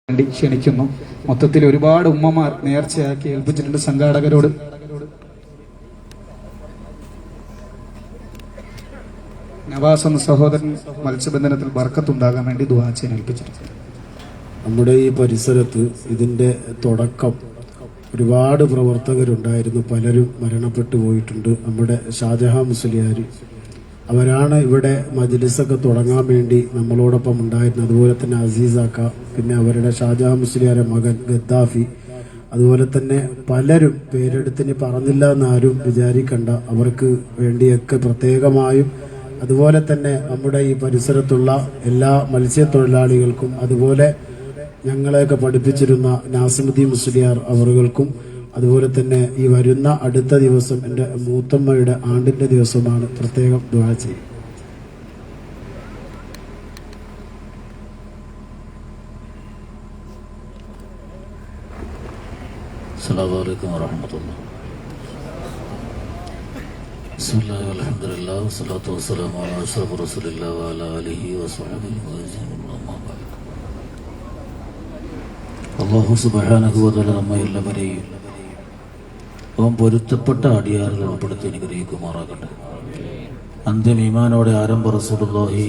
വേണ്ടി ക്ഷണിക്കുന്നു. മൊത്തത്തിൽ ഒരുപാട് ഉമ്മമാർ നേർച്ചയാക്കി ഏൽപ്പിച്ചിട്ടുണ്ട് സംഘാടകരോട്. നവാസ് എന്ന സഹോദരൻ മത്സ്യബന്ധനത്തിൽ ബർക്കത്തുണ്ടാകാൻ വേണ്ടി ദുആ ചെയ്യാൻ ഏൽപ്പിച്ചിട്ടുണ്ട്. നമ്മുടെ ഈ പരിസരത്ത് ഇതിന്റെ തുടക്കം ഒരുപാട് പ്രവർത്തകരുണ്ടായിരുന്നു, പലരും മരണപ്പെട്ടു പോയിട്ടുണ്ട്. നമ്മുടെ ഷാജഹാൻ മുസ്ലിയാർ അവരാണ് ഇവിടെ മജ്ലിസൊക്കെ തുടങ്ങാൻ വേണ്ടി നമ്മളോടൊപ്പം ഉണ്ടായിരുന്നത്. അതുപോലെ തന്നെ അസീസാക്ക, പിന്നെ അവരുടെ ഷാജഹാൻ മുസ്ലിയാരെ മകൻ ഗദ്ദാഫി, അതുപോലെ തന്നെ പലരും പേരെടുത്തിന് പറഞ്ഞില്ല എന്നാരും വിചാരിക്കണ്ട. അവർക്ക് വേണ്ടിയൊക്കെ പ്രത്യേകമായും അതുപോലെ തന്നെ നമ്മുടെ ഈ പരിസരത്തുള്ള എല്ലാ മത്സ്യത്തൊഴിലാളികൾക്കും അതുപോലെ ഞങ്ങളെയൊക്കെ പഠിപ്പിച്ചിരുന്ന നാസിമുദ്ദീൻ മുസ്ലിയാർ അവറുകൾക്കും അതുപോലെ തന്നെ ഈ വരുന്ന അടുത്ത ദിവസം എൻ്റെ മൂത്തമ്മയുടെ ആണ്ടിന്റെ ദിവസമാണ്, പ്രത്യേകം ദുആ ചെയ്യും. അസ്സലാമു അലൈക്കും വറഹ്മത്തുള്ളാഹി. ബിസ്മില്ലാഹി വൽഹംദുലില്ലാഹി വസ്സലാത്തു വസ്സലാമു അലാ അഷ്റഫി റസൂലില്ലാഹി വഅലാ ആലിഹി വസഹ്ബിഹി വസല്ലം. അല്ലാഹു സുബ്ഹാനഹു വ തആല നമ്മെ എല്ലാവരെയും അവൻ പൊരുത്തപ്പെട്ട അടിയാറുകൾ ഉൾപ്പെടുത്തി അനുഗ്രഹിക്കുമാറാകട്ടെ. അന്ത്യം ഈമാനോടെ ആരംഭ റസൂലുള്ളാഹി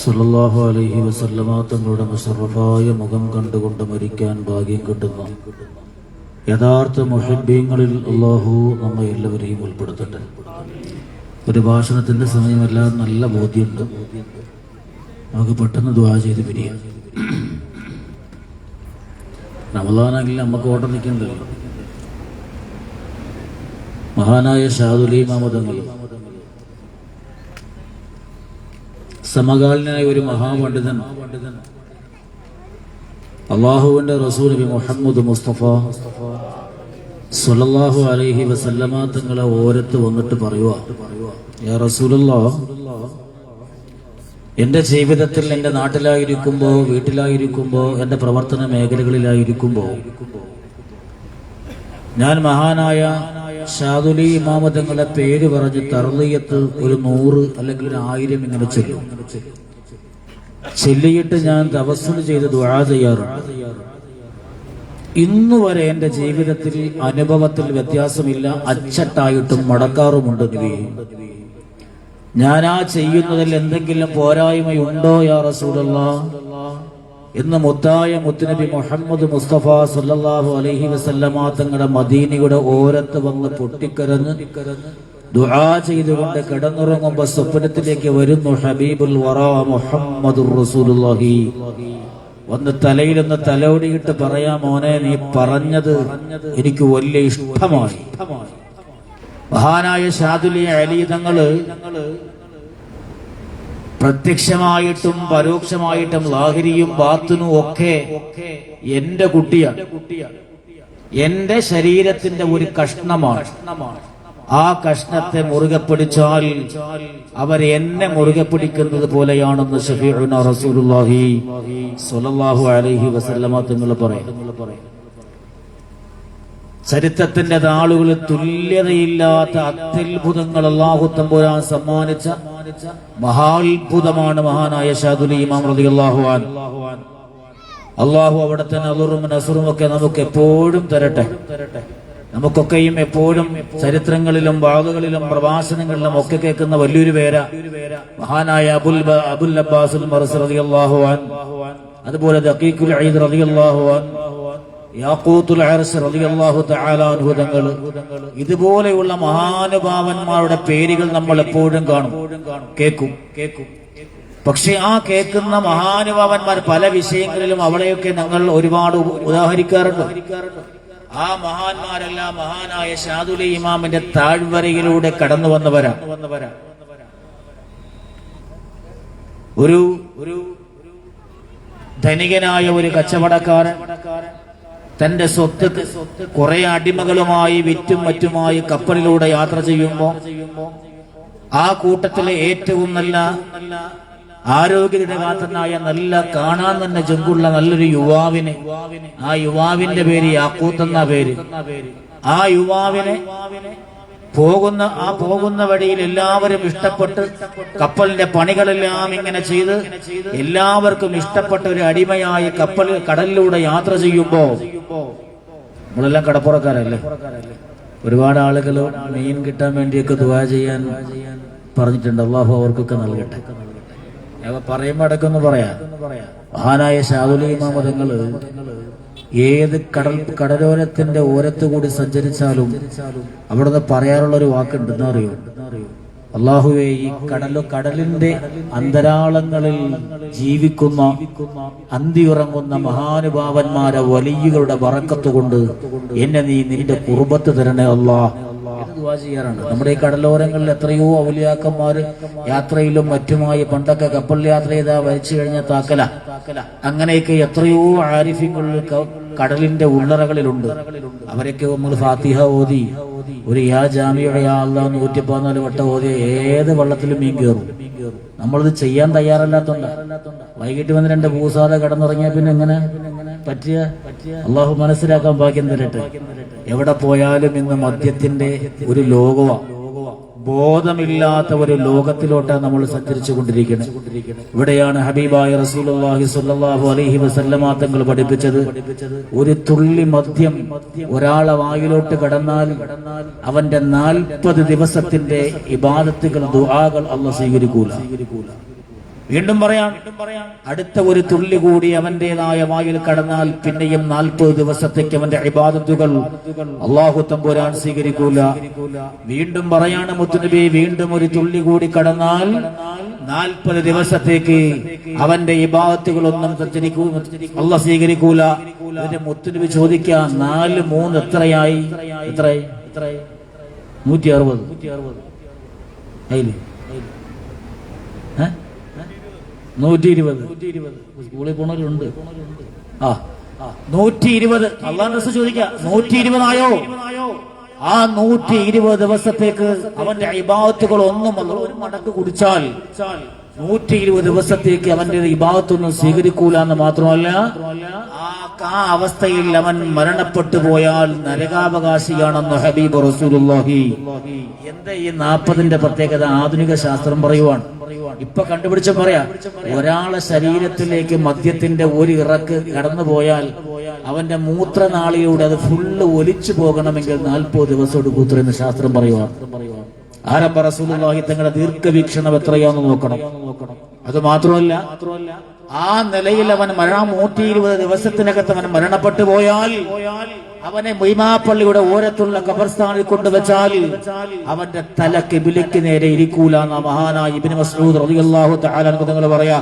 സ്വല്ലല്ലാഹു അലൈഹി വസല്ലമ തങ്ങളുടെ മുശറഫായ മുഖം കണ്ടുകൊണ്ട് മരിക്കാൻ ഭാഗ്യം കിട്ടുന്ന യഥാർത്ഥ മുഹബ്ബീങ്ങളിൽ അല്ലാഹു നമ്മെ എല്ലാവരെയും ഉൾപ്പെടുത്തട്ടെ. ഒരു ഭാഷണത്തിന്റെ സമയമെല്ലാം നല്ല ബോധ്യമുണ്ട്, നമുക്ക് പെട്ടെന്ന് ദുആ ചെയ്ത് പിരിയാം. റമളാനാണെങ്കിൽ നമുക്ക് ഓട്ടം നിൽക്കുന്നുണ്ടല്ലോ. മഹാനായ ഷാദുലി ഇമാമതങ്ങൾ സമകാലീനായ ഒരു മഹാപണ്ഡിതൻ, അല്ലാഹുവിന്റെ റസൂൽ നബി മുഹമ്മദ് മുസ്തഫ സ്വല്ലല്ലാഹു അലൈഹി വസല്ലമ തങ്ങളെ ഓരത്ത് വന്നിട്ട് പറയുക, യാ റസൂലുള്ളാഹ്, എന്റെ ജീവിതത്തിൽ എന്റെ നാട്ടിലായിരിക്കുമ്പോ, വീട്ടിലായിരിക്കുമ്പോ, എന്റെ പ്രവർത്തന മേഖലകളിലായിരിക്കുമ്പോ ഞാൻ മഹാനായ ഷാദുലി ഇമാമ തങ്ങളെ പേര് പറഞ്ഞ് തർളിയത്ത് ഒരു 100 അല്ലെങ്കിൽ 1000 ഇങ്ങനെ ചൊല്ലിയിട്ട് ഞാൻ തവസ്സുൽ ചെയ്ത് ദുആ ചെയ്യാറുണ്ട്. ഇന്നുവരെ എന്റെ ജീവിതത്തിൽ അനുഭവത്തിൽ വ്യത്യാസമില്ല, അച്ചട്ടായിട്ടും മടക്കാറുമുണ്ട് നബി. ഞാൻ ആ ചെയ്യുന്നതിൽ എന്തെങ്കിലും പോരായ്മയുണ്ടോ യാ റസൂലല്ലാഹ് എന്ന് മുത്തായ മുത്തുനബി മുഹമ്മദ് മുസ്തഫ സല്ലല്ലാഹു അലൈഹി വസല്ലമ തങ്ങളുടെ മദീനയുടെ ഓരത്ത് വന്ന് പൊട്ടിക്കരഞ്ഞ് ദുആ ചെയ്തുകൊണ്ട് കിടന്നുറങ്ങുമ്പോൾ സ്വപ്നത്തിലേക്ക് വരുന്നു ഹബീബുൽ വറാ മുഹമ്മദുർ റസൂലുള്ളാഹി. വന്ന് തലയിലൊന്ന് തലോടിയിട്ട് പറയാ, മോനെ നീ പറഞ്ഞത് എനിക്ക് വലിയ ഇഷ്ടമായി. മഹാനായ ഷാദുലി അലി തങ്ങള് പ്രത്യക്ഷമായിട്ടും പരോക്ഷമായിട്ടും ലാഹിരിയും ബാത്തിനും ഒക്കെ എന്റെ കുട്ടിയാണ്, എന്റെ ശരീരത്തിന്റെ ഒരു കഷ്ണമാണ്. ആ കഷ്ണത്തെ മുറുകെ പിടിച്ചാൽ അവർ എന്നെ മുറുകെ പിടിക്കുന്നത് പോലെയാണെന്ന് ശഫീഉനാ റസൂലുള്ളാഹി സ്വല്ലല്ലാഹു അലൈഹി വസല്ലമ തങ്ങൾ പറയും. ചരിത്രത്തിന്റെ താളുകളിൽ തുല്യതയില്ലാത്ത അത്യത്ഭുതങ്ങൾ അല്ലാഹു തമ്പുരാൻ സമ്മാനിച്ച മഹാത്ഭുതമാണ് മഹാനായ ഷാദുലി ഇമാം റളിയല്ലാഹു അൻഹു. അല്ലാഹു അവിടുത്തെ നദറും നസറും ഒക്കെ നമുക്ക് എപ്പോഴും തരട്ടെ. നമുക്കൊക്കെയും എപ്പോഴും ചരിത്രങ്ങളിലും വാദുകളിലും പ്രഭാഷണങ്ങളിലും ഒക്കെ കേൾക്കുന്ന വലിയൊരു പേരാ മഹാനായ അബുൽ അബ്ബാസുൽ മർസി റളിയല്ലാഹു അൻഹു, അതുപോലെ ദഖീഖുൽ ഈദ് റളിയല്ലാഹു അൻഹു, യാഖൂത്തുൽ അർശ് റളിയല്ലാഹു തആല അൻഹു തങ്ങൾ. ഇതുപോലെയുള്ള മഹാനുഭാവന്മാരുടെ പേരുകൾ നമ്മൾ എപ്പോഴും കാണും, കേൾക്കും. പക്ഷെ ആ കേൾക്കുന്ന മഹാനുഭാവന്മാർ പല വിഷയങ്ങളിലും അവളെയൊക്കെ ഞങ്ങൾ ഒരുപാട് ഉദാഹരിക്കാറുണ്ട്. ആ മഹാന്മാരെല്ലാം മഹാനായ ഷാദുലി ഇമാമിന്റെ താഴ്വരയിലൂടെ കടന്നു വന്നവരാ. ഒരു ധനികനായ ഒരു കച്ചവടക്കാരൻ തന്റെ സ്വത്ത് കുറെ അടിമകളുമായി വിറ്റും മറ്റുമായി കപ്പലിലൂടെ യാത്ര ചെയ്യുമ്പോ ആ കൂട്ടത്തിലെ ഏറ്റവും നല്ല ആരോഗ്യകാന്തനായ നല്ല കാണാൻ തന്നെ ചെങ്കുള്ള നല്ലൊരു യുവാവിനെ, ആ യുവാവിന്റെ പേര് യാക്കൂത്ത് എന്ന പേര്, ആ യുവാവിനെ പോകുന്ന വഴിയിൽ എല്ലാവരും ഇഷ്ടപ്പെട്ട് കപ്പലിന്റെ പണികളെല്ലാം ഇങ്ങനെ ചെയ്ത് എല്ലാവർക്കും ഇഷ്ടപ്പെട്ട ഒരു അടിമയായി കടലിലൂടെ യാത്ര ചെയ്യുമ്പോ, നമ്മളെല്ലാം കടപ്പുറക്കാരല്ലേ, ഒരുപാട് ആളുകൾ മീൻ കിട്ടാൻ വേണ്ടിയൊക്കെ ദുആ ചെയ്യാൻ പറഞ്ഞിട്ടുണ്ട്. അല്ലാഹു അവർക്കൊക്കെ നൽകട്ടെ. പറയുമ്പോ അടക്കൊന്ന് പറയാം. മഹാനായ ശാദുൽ ഇമാം തങ്ങള് ഏത് കടലോരത്തിന്റെ ഓരത്തുകൂടി സഞ്ചരിച്ചാലും അവിടുന്ന് പറയാറുള്ള ഒരു വാക്കുണ്ട്. എന്താ അറിയോ? അല്ലാഹുവേ, ഈ കടലിന്റെ അന്തരാളങ്ങളിൽ ജീവിക്കുന്ന അന്തിയുറങ്ങുന്ന മഹാനുഭാവന്മാരെ വലിയകളുടെ ബറക്കത്ത് കൊണ്ട് എന്നെ നീ നിന്റെ കുർബത്ത് തരണേ അല്ലാഹ് എന്ന് ദുആ ചെയ്യാറുണ്ട്. നമ്മുടെ ഈ കടലോരങ്ങളിൽ എത്രയോ ഔലിയാക്കന്മാര് യാത്രയിലും മറ്റുമായി പണ്ടൊക്കെ കപ്പൽ യാത്ര ചെയ്താ വലിച്ചു കഴിഞ്ഞ താക്കല, അങ്ങനെയൊക്കെ എത്രയോ ആരിഫ്യങ്ങൾ കടലിന്റെ ഉള്ളറകളിലുണ്ട്. അവരൊക്കെ നമ്മൾ ഫാത്തിഹ ഓതി ഒരു യാ ജാമിയുടെ യാ അല്ലാഹ് 114 വട്ടം ഓതി ഏത് വെള്ളത്തിലും മീൻ കയറും. നമ്മളിത് ചെയ്യാൻ തയ്യാറല്ലാത്തോണ്ട വൈകിട്ട് വന്ന് 2 പൂസാതെ കടന്നുറങ്ങിയ പിന്നെ എങ്ങനെ പറ്റിയ? അള്ളാഹു മനസ്സിലാക്കാൻ ഭാഗ്യം തരട്ടെ. എവിടെ പോയാലും ഇന്ന് മദ്യത്തിന്റെ ഒരു ലോകമാണ്. ബോധമില്ലാത്ത ഒരു ലോകത്തിലോട്ടാണ് നമ്മൾ സഞ്ചരിച്ചു കൊണ്ടിരിക്കുന്നത്. ഇവിടെയാണ് ഹബീബായ റസൂലുള്ളാഹി സ്വല്ലല്ലാഹു അലൈഹി വസല്ലമ തങ്ങൾ പഠിപ്പിച്ചത്, ഒരു തുള്ളി മദ്യം ഒരാളെ വായിലോട്ട് കടന്നാൽ അവന്റെ 40 ദിവസത്തിന്റെ ഇബാദത്തുകൾ ദുആകൾ അല്ലാഹു സ്വീകരിക്കൂല. വീണ്ടും പറയാം, അടുത്ത ഒരു തുള്ളി കൂടി അവന്റേതായ വായിൽ കടന്നാൽ പിന്നെയും 40 ദിവസത്തേക്ക് അവന്റെ ഇബാദത്തുകൾ അല്ലാഹു തമ്പുരാൻ സ്വീകരിക്കൂല. വീണ്ടും പറയാണ് മുത്തുനബി, വീണ്ടും ഒരു തുള്ളി കൂടി കടന്നാൽ 40 ദിവസത്തേക്ക് അവന്റെ ഇബാദത്തുകളൊന്നും അല്ലാഹു സ്വീകരിക്കൂല. എന്നിട്ട് മുത്തുനബി ചോദിക്കാം, 4 3 എത്രയായി? എത്രയായി? 160 ആയില്ലേ? 120 സ്കൂളിൽ പോണവരുണ്ട്. 120 അള്ളാഹുവിന്റെ റസൂൽ ചോദിക്കുക, 120 ആയോ? ആ 120 ദിവസത്തേക്ക് അവന്റെ ഇബാദത്തുകൾ ഒന്നും ഒരു മടക്ക് കുടിച്ചാൽ 120 ദിവസത്തേക്ക് അവന്റെ ഇബാദത്തൊന്നും സ്വീകരിക്കൂല എന്ന് മാത്രമല്ല, ആ അവസ്ഥയിൽ അവൻ മരണപ്പെട്ടു പോയാൽ നരകാവകാശിയാണെന്ന് ഹബീബ് റസൂലുള്ളാഹി. എന്താ ഈ 40ന്റെ പ്രത്യേകത? ആധുനിക ശാസ്ത്രം പറയുവാണ്. ഇപ്പൊ കണ്ടുപിടിച്ച പറയാ, ഒരാളെ ശരീരത്തിലേക്ക് മദ്യത്തിന്റെ ഒരു ഇറക്ക് കടന്നു പോയാൽ അവന്റെ മൂത്രനാളിയിലൂടെ അത് ഫുള്ള് ഒലിച്ചു പോകണമെങ്കിൽ 40 ദിവസം എടുക്കൂത്രയെന്ന് ശാസ്ത്രം പറയുവാണ്. ആരംഭ റസൂലുള്ളാഹി തങ്ങളുടെ ദീർഘവീക്ഷണം എത്രയാന്ന് നോക്കണം. അത് മാത്രമല്ല, ആ നിലയിൽ അവൻ 120 ദിവസത്തിനകത്ത് അവൻ മരണപ്പെട്ടു പോയാൽ അവനെ മൊയ്മാപ്പള്ളിയുടെ ഓരത്തുള്ള ഖബർസ്ഥാനിൽ കൊണ്ടുവച്ചാൽ അവന്റെ തല കിബിലയ്ക്ക് നേരെ ഇരിക്കൂല എന്ന മഹാനായ ഇബ്നു മസ്ഊദ് റളിയല്ലാഹു തആല അൻഹു തങ്ങൾ പറയാ.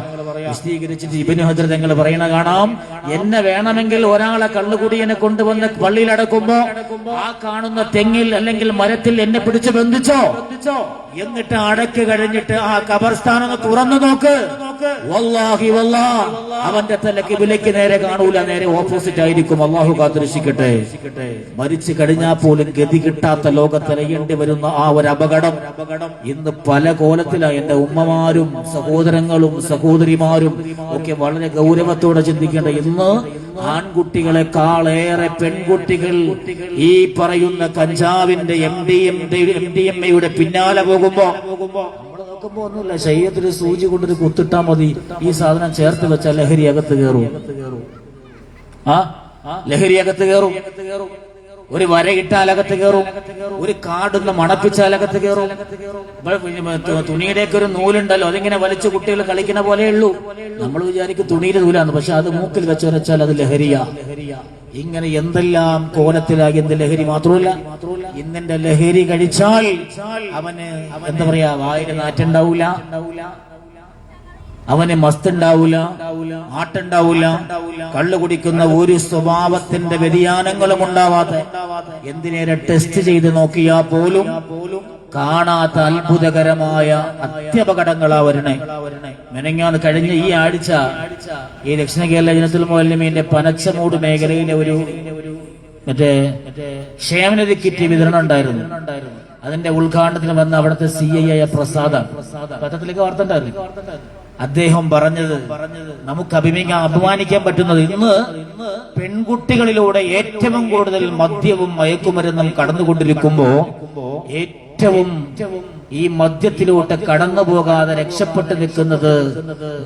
വിശദീകരിച്ചിട്ട് ഇബ്നു ഹജർ തങ്ങൾ പറയണ കാണാം, എന്നെ വേണമെങ്കിൽ ഒരാളെ കള്ളുകുടിയനെ കൊണ്ടുവന്ന് പള്ളിയിൽ അടക്കുമ്പോ ആ കാണുന്ന തെങ്ങിൽ അല്ലെങ്കിൽ മരത്തിൽ എന്നെ പിടിച്ച് ബന്ധിച്ചോ, എന്നിട്ട് അടക്ക് കഴിഞ്ഞിട്ട് ആ ഖബർസ്ഥാനം തുറന്നു നോക്ക്, വല്ലാഹി വല്ലാഹ് അവന്റെ തല കിബിലയ്ക്ക് നേരെ കാണൂല, നേരെ ഓപ്പോസിറ്റ് ആയിരിക്കും. അല്ലാഹു കാത്തിരക്ഷിക്കട്ടെ. മരിച്ചു കഴിഞ്ഞാൽ പോലും ഗതി കിട്ടാത്ത ലോകത്തിലയേണ്ടി വരുന്ന ആ ഒരു അപകടം ഇന്ന് പല കോലത്തിലാണ്. എന്റെ ഉമ്മമാരും സഹോദരങ്ങളും സഹോദരിമാരും ഒക്കെ വളരെ ഗൗരവത്തോടെ ചിന്തിക്കേണ്ട. ഇന്ന് ആൺകുട്ടികളെക്കാളേറെ പെൺകുട്ടികൾ ഈ പറയുന്ന കഞ്ചാവിന്റെ MDMA പിന്നാലെ പോകുമ്പോ നമ്മള് നോക്കുമ്പോ ഒന്നുമില്ല, ശരീരത്തിൽ സൂചി കൊണ്ടൊരു കുത്തിട്ടാ മതി, ഈ സാധനം ചേർത്ത് വെച്ചാൽ ലഹരി അകത്ത് കയറും. ലഹരി അകത്ത് കയറും. ഒരു വരയിട്ടാൽ അകത്ത് കയറും. ഒരു കാടൊന്ന് മണപ്പിച്ചാൽ അകത്ത് കയറും. തുണിയുടെയൊക്കെ ഒരു നൂലുണ്ടല്ലോ, അതിങ്ങനെ വലിച്ചു കുട്ടികൾ കളിക്കുന്ന പോലെയുള്ളൂ. നമ്മൾ വിചാരിക്കും തുണിയുടെ നൂലാന്ന്, പക്ഷെ അത് മൂക്കിൽ വെച്ച് വരച്ചാൽ അത് ലഹരിയാ. ഇങ്ങനെ എന്തെല്ലാം കോലത്തിലായി. എന്ത് ലഹരി മാത്രമല്ല, ഇന്നിന്റെ ലഹരി കഴിച്ചാൽ അവന് എന്താ പറയാ, വായിന് നാറ്റുണ്ടാവൂല, അവന് മസ്തുണ്ടാവൂല, ആട്ടുണ്ടാവൂല, കള്ളു കുടിക്കുന്ന ഒരു സ്വഭാവത്തിന്റെ വ്യതിയാനങ്ങളും ഉണ്ടാവാതെ എന്തിനേറെ ടെസ്റ്റ് ചെയ്ത് നോക്കിയാൽ പോലും കാണാത്ത അത്ഭുതകരമായ അത്യപകടങ്ങളാ വരണേ. മെനങ്ങാന്ന് കഴിഞ്ഞ ഈ ആഴ്ച ഈ ദക്ഷിണ കേരള ജനത്തുൽ മുഅല്ലിമീന്റെ പനച്ചമൂട് മേഖലയിലെ ഒരു മറ്റേ ക്ഷേമനിധി കിറ്റ് വിതരണം ഉണ്ടായിരുന്നു. അതിന്റെ ഉദ്ഘാടനത്തിന് വന്ന അവിടുത്തെ CI പ്രസാദ്, പത്രത്തിലേക്ക് വാർത്ത ഉണ്ടായിരുന്നു. അദ്ദേഹം പറഞ്ഞത്, നമുക്ക് അഭിമാനിക്കാൻ പറ്റുന്നത്, ഇന്ന് പെൺകുട്ടികളിലൂടെ ഏറ്റവും കൂടുതൽ മദ്യവും മയക്കുമരുന്നും കടന്നുകൊണ്ടിരിക്കുമ്പോ ഏറ്റവും ഈ മദ്യത്തിലോട്ട് കടന്നു പോകാതെ രക്ഷപ്പെട്ടു നിൽക്കുന്നത്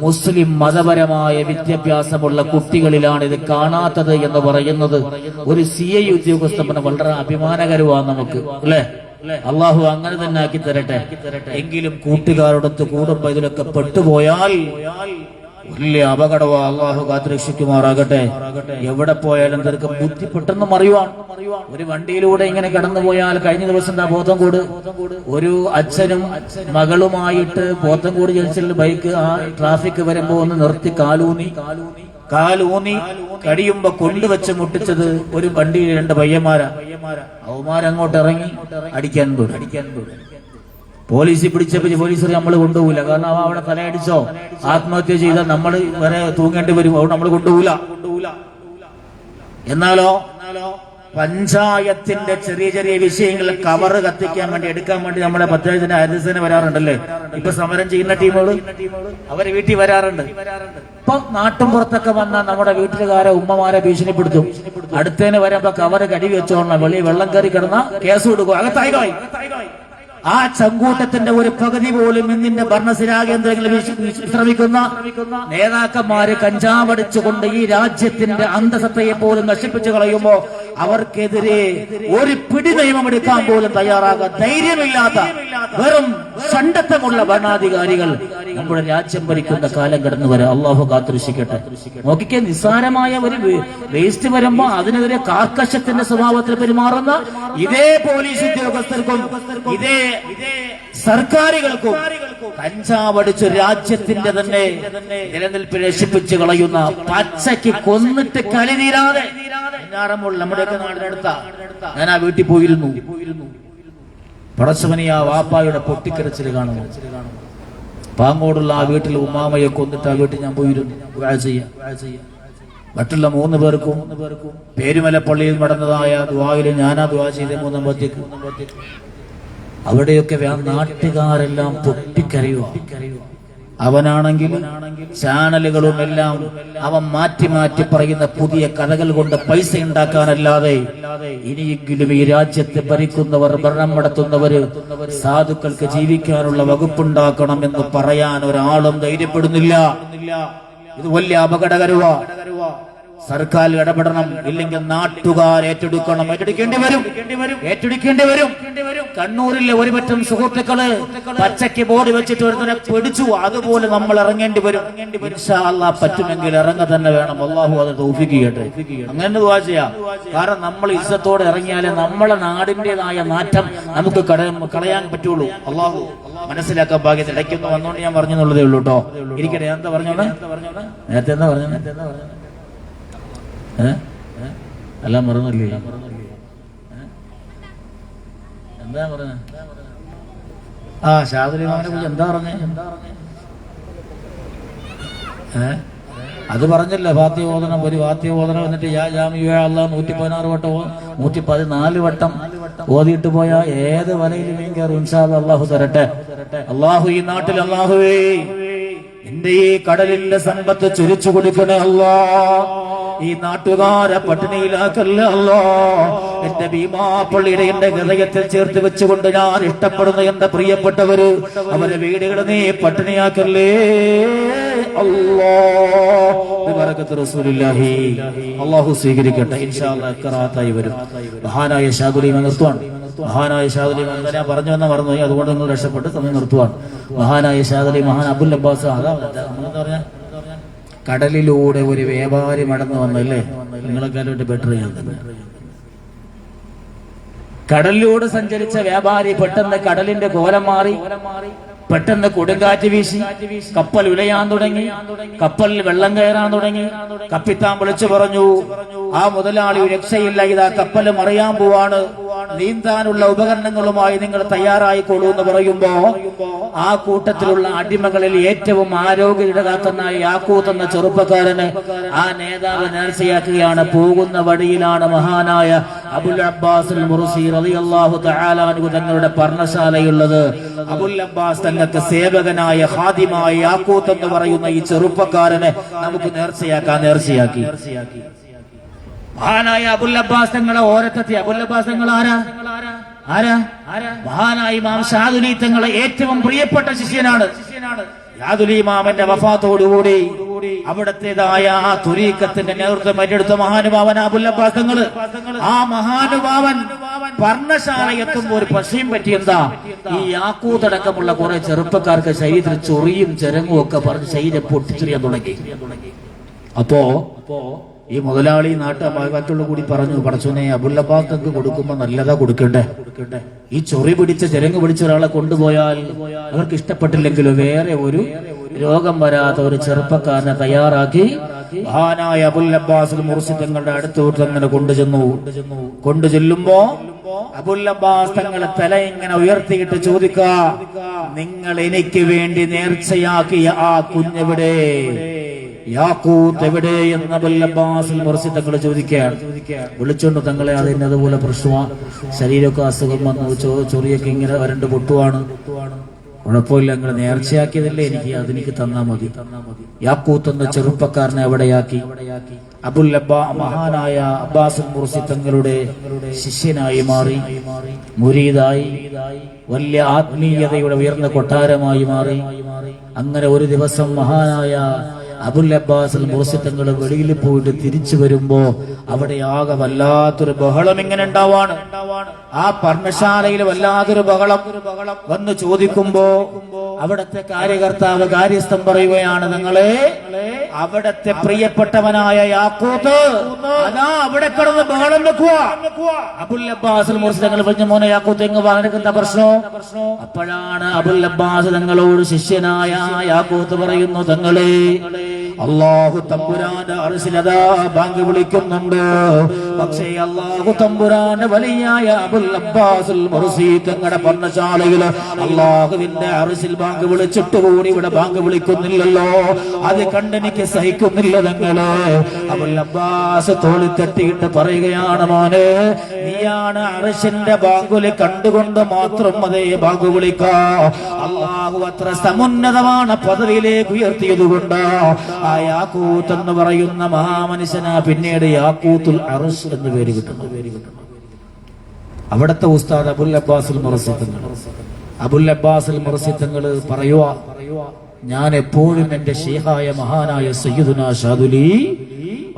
മുസ്ലിം മതപരമായ വിദ്യാഭ്യാസമുള്ള കുട്ടികളിലാണ്. ഇത് കാണാത്തത് എന്ന് പറയുന്നത് ഒരു CI ഉദ്യോഗസ്ഥൻ വളരെ അഭിമാനകരമാണ് നമുക്ക്, അല്ലെ? അള്ളാഹു അങ്ങനെ തന്നെ ആക്കി തരട്ടെ. എങ്കിലും കൂട്ടുകാരോടൊത്ത് കൂടുമ്പോ ഇതിലൊക്കെ പെട്ടുപോയാൽ വലിയ അപകടവാ. അള്ളാഹു കാത്തുരക്ഷിക്കുമാറാകട്ടെ. എവിടെ പോയാലും തീർക്കും ബുദ്ധി പെട്ടെന്ന് മറിയുവാൻ. ഒരു വണ്ടിയിലൂടെ ഇങ്ങനെ കടന്നു പോയാൽ, കഴിഞ്ഞ ദിവസം എന്താ പോത്തൻകോട് ഒരു അച്ഛനും മകളുമായിട്ട് പോത്തൻകോട് ജംഗ്ഷനിൽ ബൈക്ക് ആ ട്രാഫിക് വരുമ്പോ ഒന്ന് നിർത്തി കാലൂന്നി കടിയുമ്പോ കൊണ്ടുവച്ച് മുട്ടിച്ചത് ഒരു വണ്ടിയിൽ 2 പയ്യന്മാരാ. അവന്മാരങ്ങോട്ട് ഇറങ്ങി അടിക്കാൻ തുടങ്ങി. പോലീസ് പിടിച്ചപ്പോ പോലീസ് നമ്മൾ കൊണ്ടുപോകില്ല. കാരണം അവ അവിടെ തലയടിച്ചോ ആത്മഹത്യ ചെയ്താൽ നമ്മൾ വരെ തൂങ്ങേണ്ടി വരും. അവിടെ നമ്മൾ കൊണ്ടുപോകില്ല. എന്നാലോ പഞ്ചായത്തിന്റെ ചെറിയ ചെറിയ വിഷയങ്ങൾ കവറ് കത്തിക്കാൻ വേണ്ടി എടുക്കാൻ വേണ്ടി നമ്മുടെ പഞ്ചായത്തിന്റെ ഹരിതസേന വരാറുണ്ടല്ലേ. ഇപ്പൊ സമരം ചെയ്യുന്ന ടീമുകൾ അവരെ വീട്ടിൽ വരാറുണ്ട്. ഇപ്പൊ നാട്ടും പുറത്തൊക്കെ വന്നാൽ നമ്മുടെ വീട്ടിലുകാരെ ഉമ്മമാരെ ഭീഷണിപ്പെടുത്തും. അടുത്തേന് വരുമ്പോ കവറ് കടി വെച്ചോളണം. വെള്ളം കയറി കിടന്ന കേസ് കൊടുക്കും, അകത്തായി. ആ ചങ്കൂട്ടത്തിന്റെ ഒരു പകുതി പോലും ഇന്നിന്റെ ഭരണസിരാ കേന്ദ്രങ്ങളിൽ വിശ്രമിക്കുന്ന നേതാക്കന്മാര് കഞ്ചാവടിച്ചുകൊണ്ട് ഈ രാജ്യത്തിന്റെ അന്തസത്തയെ പോലും നശിപ്പിച്ചു കളയുമ്പോ അവർക്കെതിരെ ഒരു പിടി നിയമം എടുക്കാൻ പോലും തയ്യാറാകാൻ ധൈര്യമില്ലാത്ത വെറും ഷണ്ഡത്വമുള്ള ഭരണാധികാരികൾ നമ്മുടെ രാജ്യം ഭരിക്കുന്ന കാലം കടന്നു വരാം. അള്ളാഹു കാത്തുരക്ഷിക്കട്ടെ. നോക്കിക്കേ, നിസ്സാരമായ ഒരു വേസ്റ്റ് വരുമ്പോ അതിനെതിരെ കാർക്കശത്തിന്റെ സ്വഭാവത്തിൽ പെരുമാറുന്ന ഇതേ പോലീസ് ഉദ്യോഗസ്ഥർക്കും ഇതേ സർക്കാരുകൾക്കും കഞ്ചാവടിച്ച് രാജ്യത്തിന്റെ തന്നെ നിലനിൽപ്പ് നശിപ്പിച്ച് കളയുന്ന, പച്ചയ്ക്ക് കൊന്നിട്ട് കലി തീരാതെ നമ്മുടെയൊക്കെ നാടിനടുത്ത ഞാൻ ആ വീട്ടിൽ പോയിരുന്നു. പടച്ചവനെ ആ വാപ്പായുടെ പൊട്ടിക്കരച്ചിൽ കാണുന്നു. പാങ്ങോടുള്ള ആ വീട്ടിൽ ഉമ്മാമയെ കൊന്നിട്ട് ആ വീട്ടിൽ ഞാൻ പോയിരുന്നു. മറ്റുള്ള 3 പേർക്കും പേരുമലപ്പള്ളിയിൽ നടന്നതായ ദുആയിൽ ഞാനാ ദുആ ചെയ്ത 3 അവിടെയൊക്കെ നാട്ടുകാരെല്ലാം പൊട്ടിക്കരയുക. അവനാണെങ്കിൽ ചാനലുകളും എല്ലാം അവൻ മാറ്റി മാറ്റി പറയുന്ന പുതിയ കഥകൾ കൊണ്ട് പൈസ ഉണ്ടാക്കാനല്ലാതെ ഇനിയെങ്കിലും ഈ രാജ്യത്തെ ഭരിക്കുന്നവർ, ഭരണം നടത്തുന്നവര് സാധുക്കൾക്ക് ജീവിക്കാനുള്ള വകുപ്പുണ്ടാക്കണം എന്ന് പറയാൻ ഒരാളും ധൈര്യപ്പെടുന്നില്ല. ഇത് വലിയ അപകടകരവാ. സർക്കാർ ഇടപെടണം. ഇല്ലെങ്കിൽ നാട്ടുകാർ ഏറ്റെടുക്കണം. ഏറ്റെടുക്കേണ്ടി വരും. കണ്ണൂരിലെ ഒരു പറ്റം സുഹൃത്തുക്കള് പച്ചയ്ക്ക് ബോർഡ് വെച്ചിട്ട് ഒരുത്തനെ പിടിച്ചു. അതുപോലെ നമ്മൾ ഇറങ്ങേണ്ടി വരും. ഇൻഷാ അല്ലാഹ് പറ്റുമെങ്കിൽ ഇറങ്ങ തന്നെ വേണം. അള്ളാഹു അത് തൗഫീഖ് ചെയ്യട്ടെ. അങ്ങനെ ദുആ ചെയ്യാം. കാരണം നമ്മൾ ഇസ്സത്തോടെ ഇറങ്ങിയാലേ നമ്മളെ നാടിന്റേതായ നാറ്റം നമുക്ക് കളയാൻ പറ്റുള്ളൂ. അള്ളാഹു മനസ്സിലാക്കാൻ ഭാഗ്യത്തിൽ ഇടയ്ക്കൊന്ന് വന്നോണ്ട് ഞാൻ പറഞ്ഞെന്നുള്ളതേ ഉള്ളൂ കേട്ടോ. ഇരിക്കട്ടെ. എന്താ പറഞ്ഞോളെ നേരത്തെ എന്താ പറഞ്ഞു? എല്ലാം മറന്നില്ലേ? എന്താ പറഞ്ഞ? ഷാദുലി മാമനെ കുറിച്ച് എന്താ പറഞ്ഞേ? അത് പറഞ്ഞില്ല. വാദ്യോദനം, ഒരു വാദ്യോദനം എന്നിട്ട് യാ ജാമിഉ അല്ലാഹ് 116 വട്ടം 114 വട്ടം ഓതിയിട്ട് പോയാ ഏത് വലയിലും കയറും. ഇൻഷാ അല്ലാഹ് അള്ളാഹു തരട്ടെ. അള്ളാഹു ഈ നാട്ടിൽ, അള്ളാഹുവേ എന്റെ ഈ കടലിന്റെ സമ്പത്ത് ചൊരിച്ചു കൊടുക്കണേ അല്ലാ. ഈ നാട്ടുകാരെ പട്ടിണിയിലാക്കല്ല അല്ലാ. എന്റെ ഭീമാപ്പള്ളിയുടെ എന്റെ ഹൃദയത്തിൽ ചേർത്ത് വെച്ചുകൊണ്ട് ഞാൻ ഇഷ്ടപ്പെടുന്ന എന്റെ പ്രിയപ്പെട്ടവര്, അവരെ വീടുകൾ നീ പട്ടിണിയാക്കല്ലേ റസൂലുള്ളാഹി. അല്ലാഹു സ്വീകരിക്കട്ടെ. ഇൻഷാ അല്ലാഹ് ഖറാത്തായി വരും. മഹാനായ ഷാദുലി നിർത്തുവാൻ. മഹാനായ ഷാദുലി ഞാൻ പറഞ്ഞു വന്ന മറന്നുപോയി, അതുകൊണ്ട് നിങ്ങൾ രക്ഷപ്പെട്ട് സമയം നിർത്തുവാൻ. മഹാനായ ഷാദുലി, മഹാൻ അബുൽ അബ്ബാസ്, അതാ പറഞ്ഞ കടലിലൂടെ ഒരു വ്യാപാരി മടന്നു വന്നല്ലേ. നിങ്ങളെക്കാലോട്ട് ബെറ്റർ ചെയ്യാൻ തന്നെ. കടലിലൂടെ സഞ്ചരിച്ച വ്യാപാരി പെട്ടെന്ന് കടലിന്റെ കോലം മാറി. പെട്ടെന്ന് കൊടുങ്കാറ്റ് വീശി കപ്പൽ ഉലയാൻ തുടങ്ങി. കപ്പലിൽ വെള്ളം കയറാൻ തുടങ്ങി. കപ്പിത്താൻ വിളിച്ചു പറഞ്ഞു, ആ മുതലാളി രക്ഷയില്ല, ഇതാ കപ്പൽ മറിയാൻ പോവാണ്, നീന്താനുള്ള ഉപകരണങ്ങളുമായി നിങ്ങൾ തയ്യാറായിക്കോളൂ എന്ന് പറയുമ്പോ ആ കൂട്ടത്തിലുള്ള അടിമകളിൽ ഏറ്റവും ആരോഗ്യകരനാക്കുന്ന യാക്കൂത്ത് എന്ന ചെറുപ്പക്കാരന് ആ നേതാവ് നേർച്ചയാക്കുകയാണ്. പോകുന്ന വഴിയിലാണ് മഹാനായ അബുൽ അബ്ബാസ് മുർസി റളിയല്ലാഹു തആല അൻഹു തങ്ങളുടെ പർണശാലയുള്ളത്. അബുൽ അബ്ബാസ് തങ്ങൾക്ക് സേവകനായ ഹാദിമായ യാക്കൂത്ത് എന്ന് പറയുന്ന ഈ ചെറുപ്പക്കാരനെ നമുക്ക് നേർച്ചയാക്കി. മഹാനായ അബുൽ അബ്ബാസ് തങ്ങളെ ഓരത്തെത്തി. അബുൽ അബ്ബാസ് തങ്ങൾ ആരാ? ആരാ? മഹാനായ ഇമാം ശാദുലി തങ്ങളെ ഏറ്റവും പ്രിയപ്പെട്ട ശിഷ്യനാണ്. യാദുലി ഇമാമിന്റെ വഫാത്തോടുകൂടി അവിടത്തേതായ ആ തുരീക്കത്തിന്റെ നേതൃത്വം ഏറ്റെടുത്ത മഹാനുഭാവൻ അബുൽ അബ്ബാസ് തങ്ങൾ. ആ മഹാനുഭാവൻ പർണശാല എത്തുമ്പോൾ ഒരു പശയും പറ്റിയെന്താ, ഈ യാക്കൂത്തടക്കമുള്ള കുറെ ചെറുപ്പക്കാർക്ക് ശരീരത്തിൽ ചൊറിയും ചരങ്ങും ഒക്കെ പറഞ്ഞ് ശരീരം പൊട്ടിച്ചെറിയാൻ തുടങ്ങി. അപ്പോ ഈ മുതലാളി നാട്ടുള്ള കൂടി പറഞ്ഞു, പടച്ചോനെ അബുൽ അബ്ബാസ് തങ്ങൾക്ക് കൊടുക്കുമ്പോ നല്ലതാ കൊടുക്കണ്ടേ, ഈ ചൊറി പിടിച്ച ചെരങ്ങ് പിടിച്ച ഒരാളെ കൊണ്ടുപോയാൽ അവർക്ക് ഇഷ്ടപ്പെട്ടില്ലെങ്കിലോ വേറെ ഒരു രോഗം വരാത്ത ഒരു ചെറുപ്പക്കാരനെ തയ്യാറാക്കി മഹാനായ അബുൽ അബ്ബാസ് മുർസി തങ്ങളുടെ അടുത്തോട്ട് അങ്ങനെ കൊണ്ടുചെല്ലുമ്പോ അബുൽ അബ്ബാസ് തങ്ങളെ തല ഇങ്ങനെ ഉയർത്തിയിട്ട് ചോദിക്കുക, നിങ്ങൾ എനിക്ക് വേണ്ടി നേർച്ചയാക്കിയ ആ കുഞ്ഞെവിടെ, യാക്കൂത്ത് എവിടെ എന്ന് അബുൽ അബ്ബാസ് മുർസി തങ്ങൾ ചോദിക്കുകയാണ്. വിളിച്ചോണ്ട് തങ്ങളെ അതിന് അതുപോലെ പ്രശ്നമാണ്, ശരീരമൊക്കെ അസുഖം വന്നു, ചൊറിയൊക്കെ ഇങ്ങനെ വരണ്ട് പൊട്ടുവാണ്, കുഴപ്പമില്ല, നിങ്ങൾ നേർച്ചയാക്കിയതല്ലേ, അതെനിക്ക് തന്നാ മതി. യാക്കൂത്ത് എന്ന ചെറുപ്പക്കാരനെ അവിടെയാക്കി മഹാനായ അബ്ബാസ് മുർസി തങ്ങളുടെ ശിഷ്യനായി മാറി, മുരീദായി, വലിയ ആത്മീയതയുടെ ഉയർന്ന കൊട്ടാരമായി മാറി. അങ്ങനെ ഒരു ദിവസം മഹാനായ അബുൽ അബ്ബാസ് മുർസി തങ്ങൾ വെളിയിൽ പോയിട്ട് തിരിച്ചു വരുമ്പോ അവിടെ ആകെ വല്ലാത്തൊരു ബഹളം ഇങ്ങനെ ഉണ്ടാവാണ്. ആ പർണശാലയിൽ വല്ലാത്തൊരു ബഹളം വന്ന് ചോദിക്കുമ്പോ അവിടത്തെ കാര്യകർത്താവ് കാര്യസ്ഥം പറയുകയാണ്, നിങ്ങളെ അവിടത്തെ പ്രിയപ്പെട്ടവനായ യാക്കൂത്ത് അതാ അവിടെ കിടന്ന് ബഹളം വെക്കുക. അബുൽ അബ്ബാസ് മുർസി തങ്ങൾ പറഞ്ഞ, മോനെ യാക്കൂത്ത് എങ്ങ് വാങ്ങനെന്താ പ്രശ്നം? അപ്പോഴാണ് അബുൽ അബ്ബാസ് തങ്ങളോട് ശിഷ്യനായ യാക്കൂത്ത് പറയുന്നു, തങ്ങളെ അല്ലാഹു തമ്പുരാന്റെ അർശിലതാ ബാങ്ക് വിളിക്കുന്നുണ്ട്, പക്ഷേ അല്ലാഹു തമ്പുരാന്റെ വലിയായ അബുൽ അബ്ബാസ് മുർസി തങ്ങളുടെ പർണശാലയില് അല്ലാഹുവിന്റെ അർശിൽ ബാങ്ക് വിളിച്ചിട്ട് കൂടി ഇവിടെ ബാങ്ക് വിളിക്കുന്നില്ലല്ലോ, അത് കണ്ടെനിക്ക് സഹിക്കുന്നില്ല തങ്ങളെ. അബുൽ അബ്ബാസ് തോളി തട്ടിയിട്ട് പറയുകയാണ്, മോനെ നീയാണ് അർശിന്റെ ബാങ്കുലി കണ്ടുകൊണ്ട് മാത്രം അതേ ബാങ്ക് വിളിക്കാ, അല്ലാഹു അത്ര സമുന്നതമാണ് പദവിയിലേക്ക് ഉയർത്തിയതുകൊണ്ട് ആ യാക്കൂത്ത് എന്ന് പറയുന്ന മഹാമനുഷ്യന പിന്നീട് യാക്കൂത്തുൽ അർശ് എന്ന് പേര് കിട്ടുന്നു. അവിടത്തെ ഉസ്താദ് അബുൽ അബ്ബാസ് മുർസി തങ്ങൾ. അബുൽ അബ്ബാസ് മുർസി തങ്ങൾ പറയുക, ഞാൻ എപ്പോഴും എന്റെ ശൈഖായ മഹാനായ സയ്യിദുനാ ശാദുലി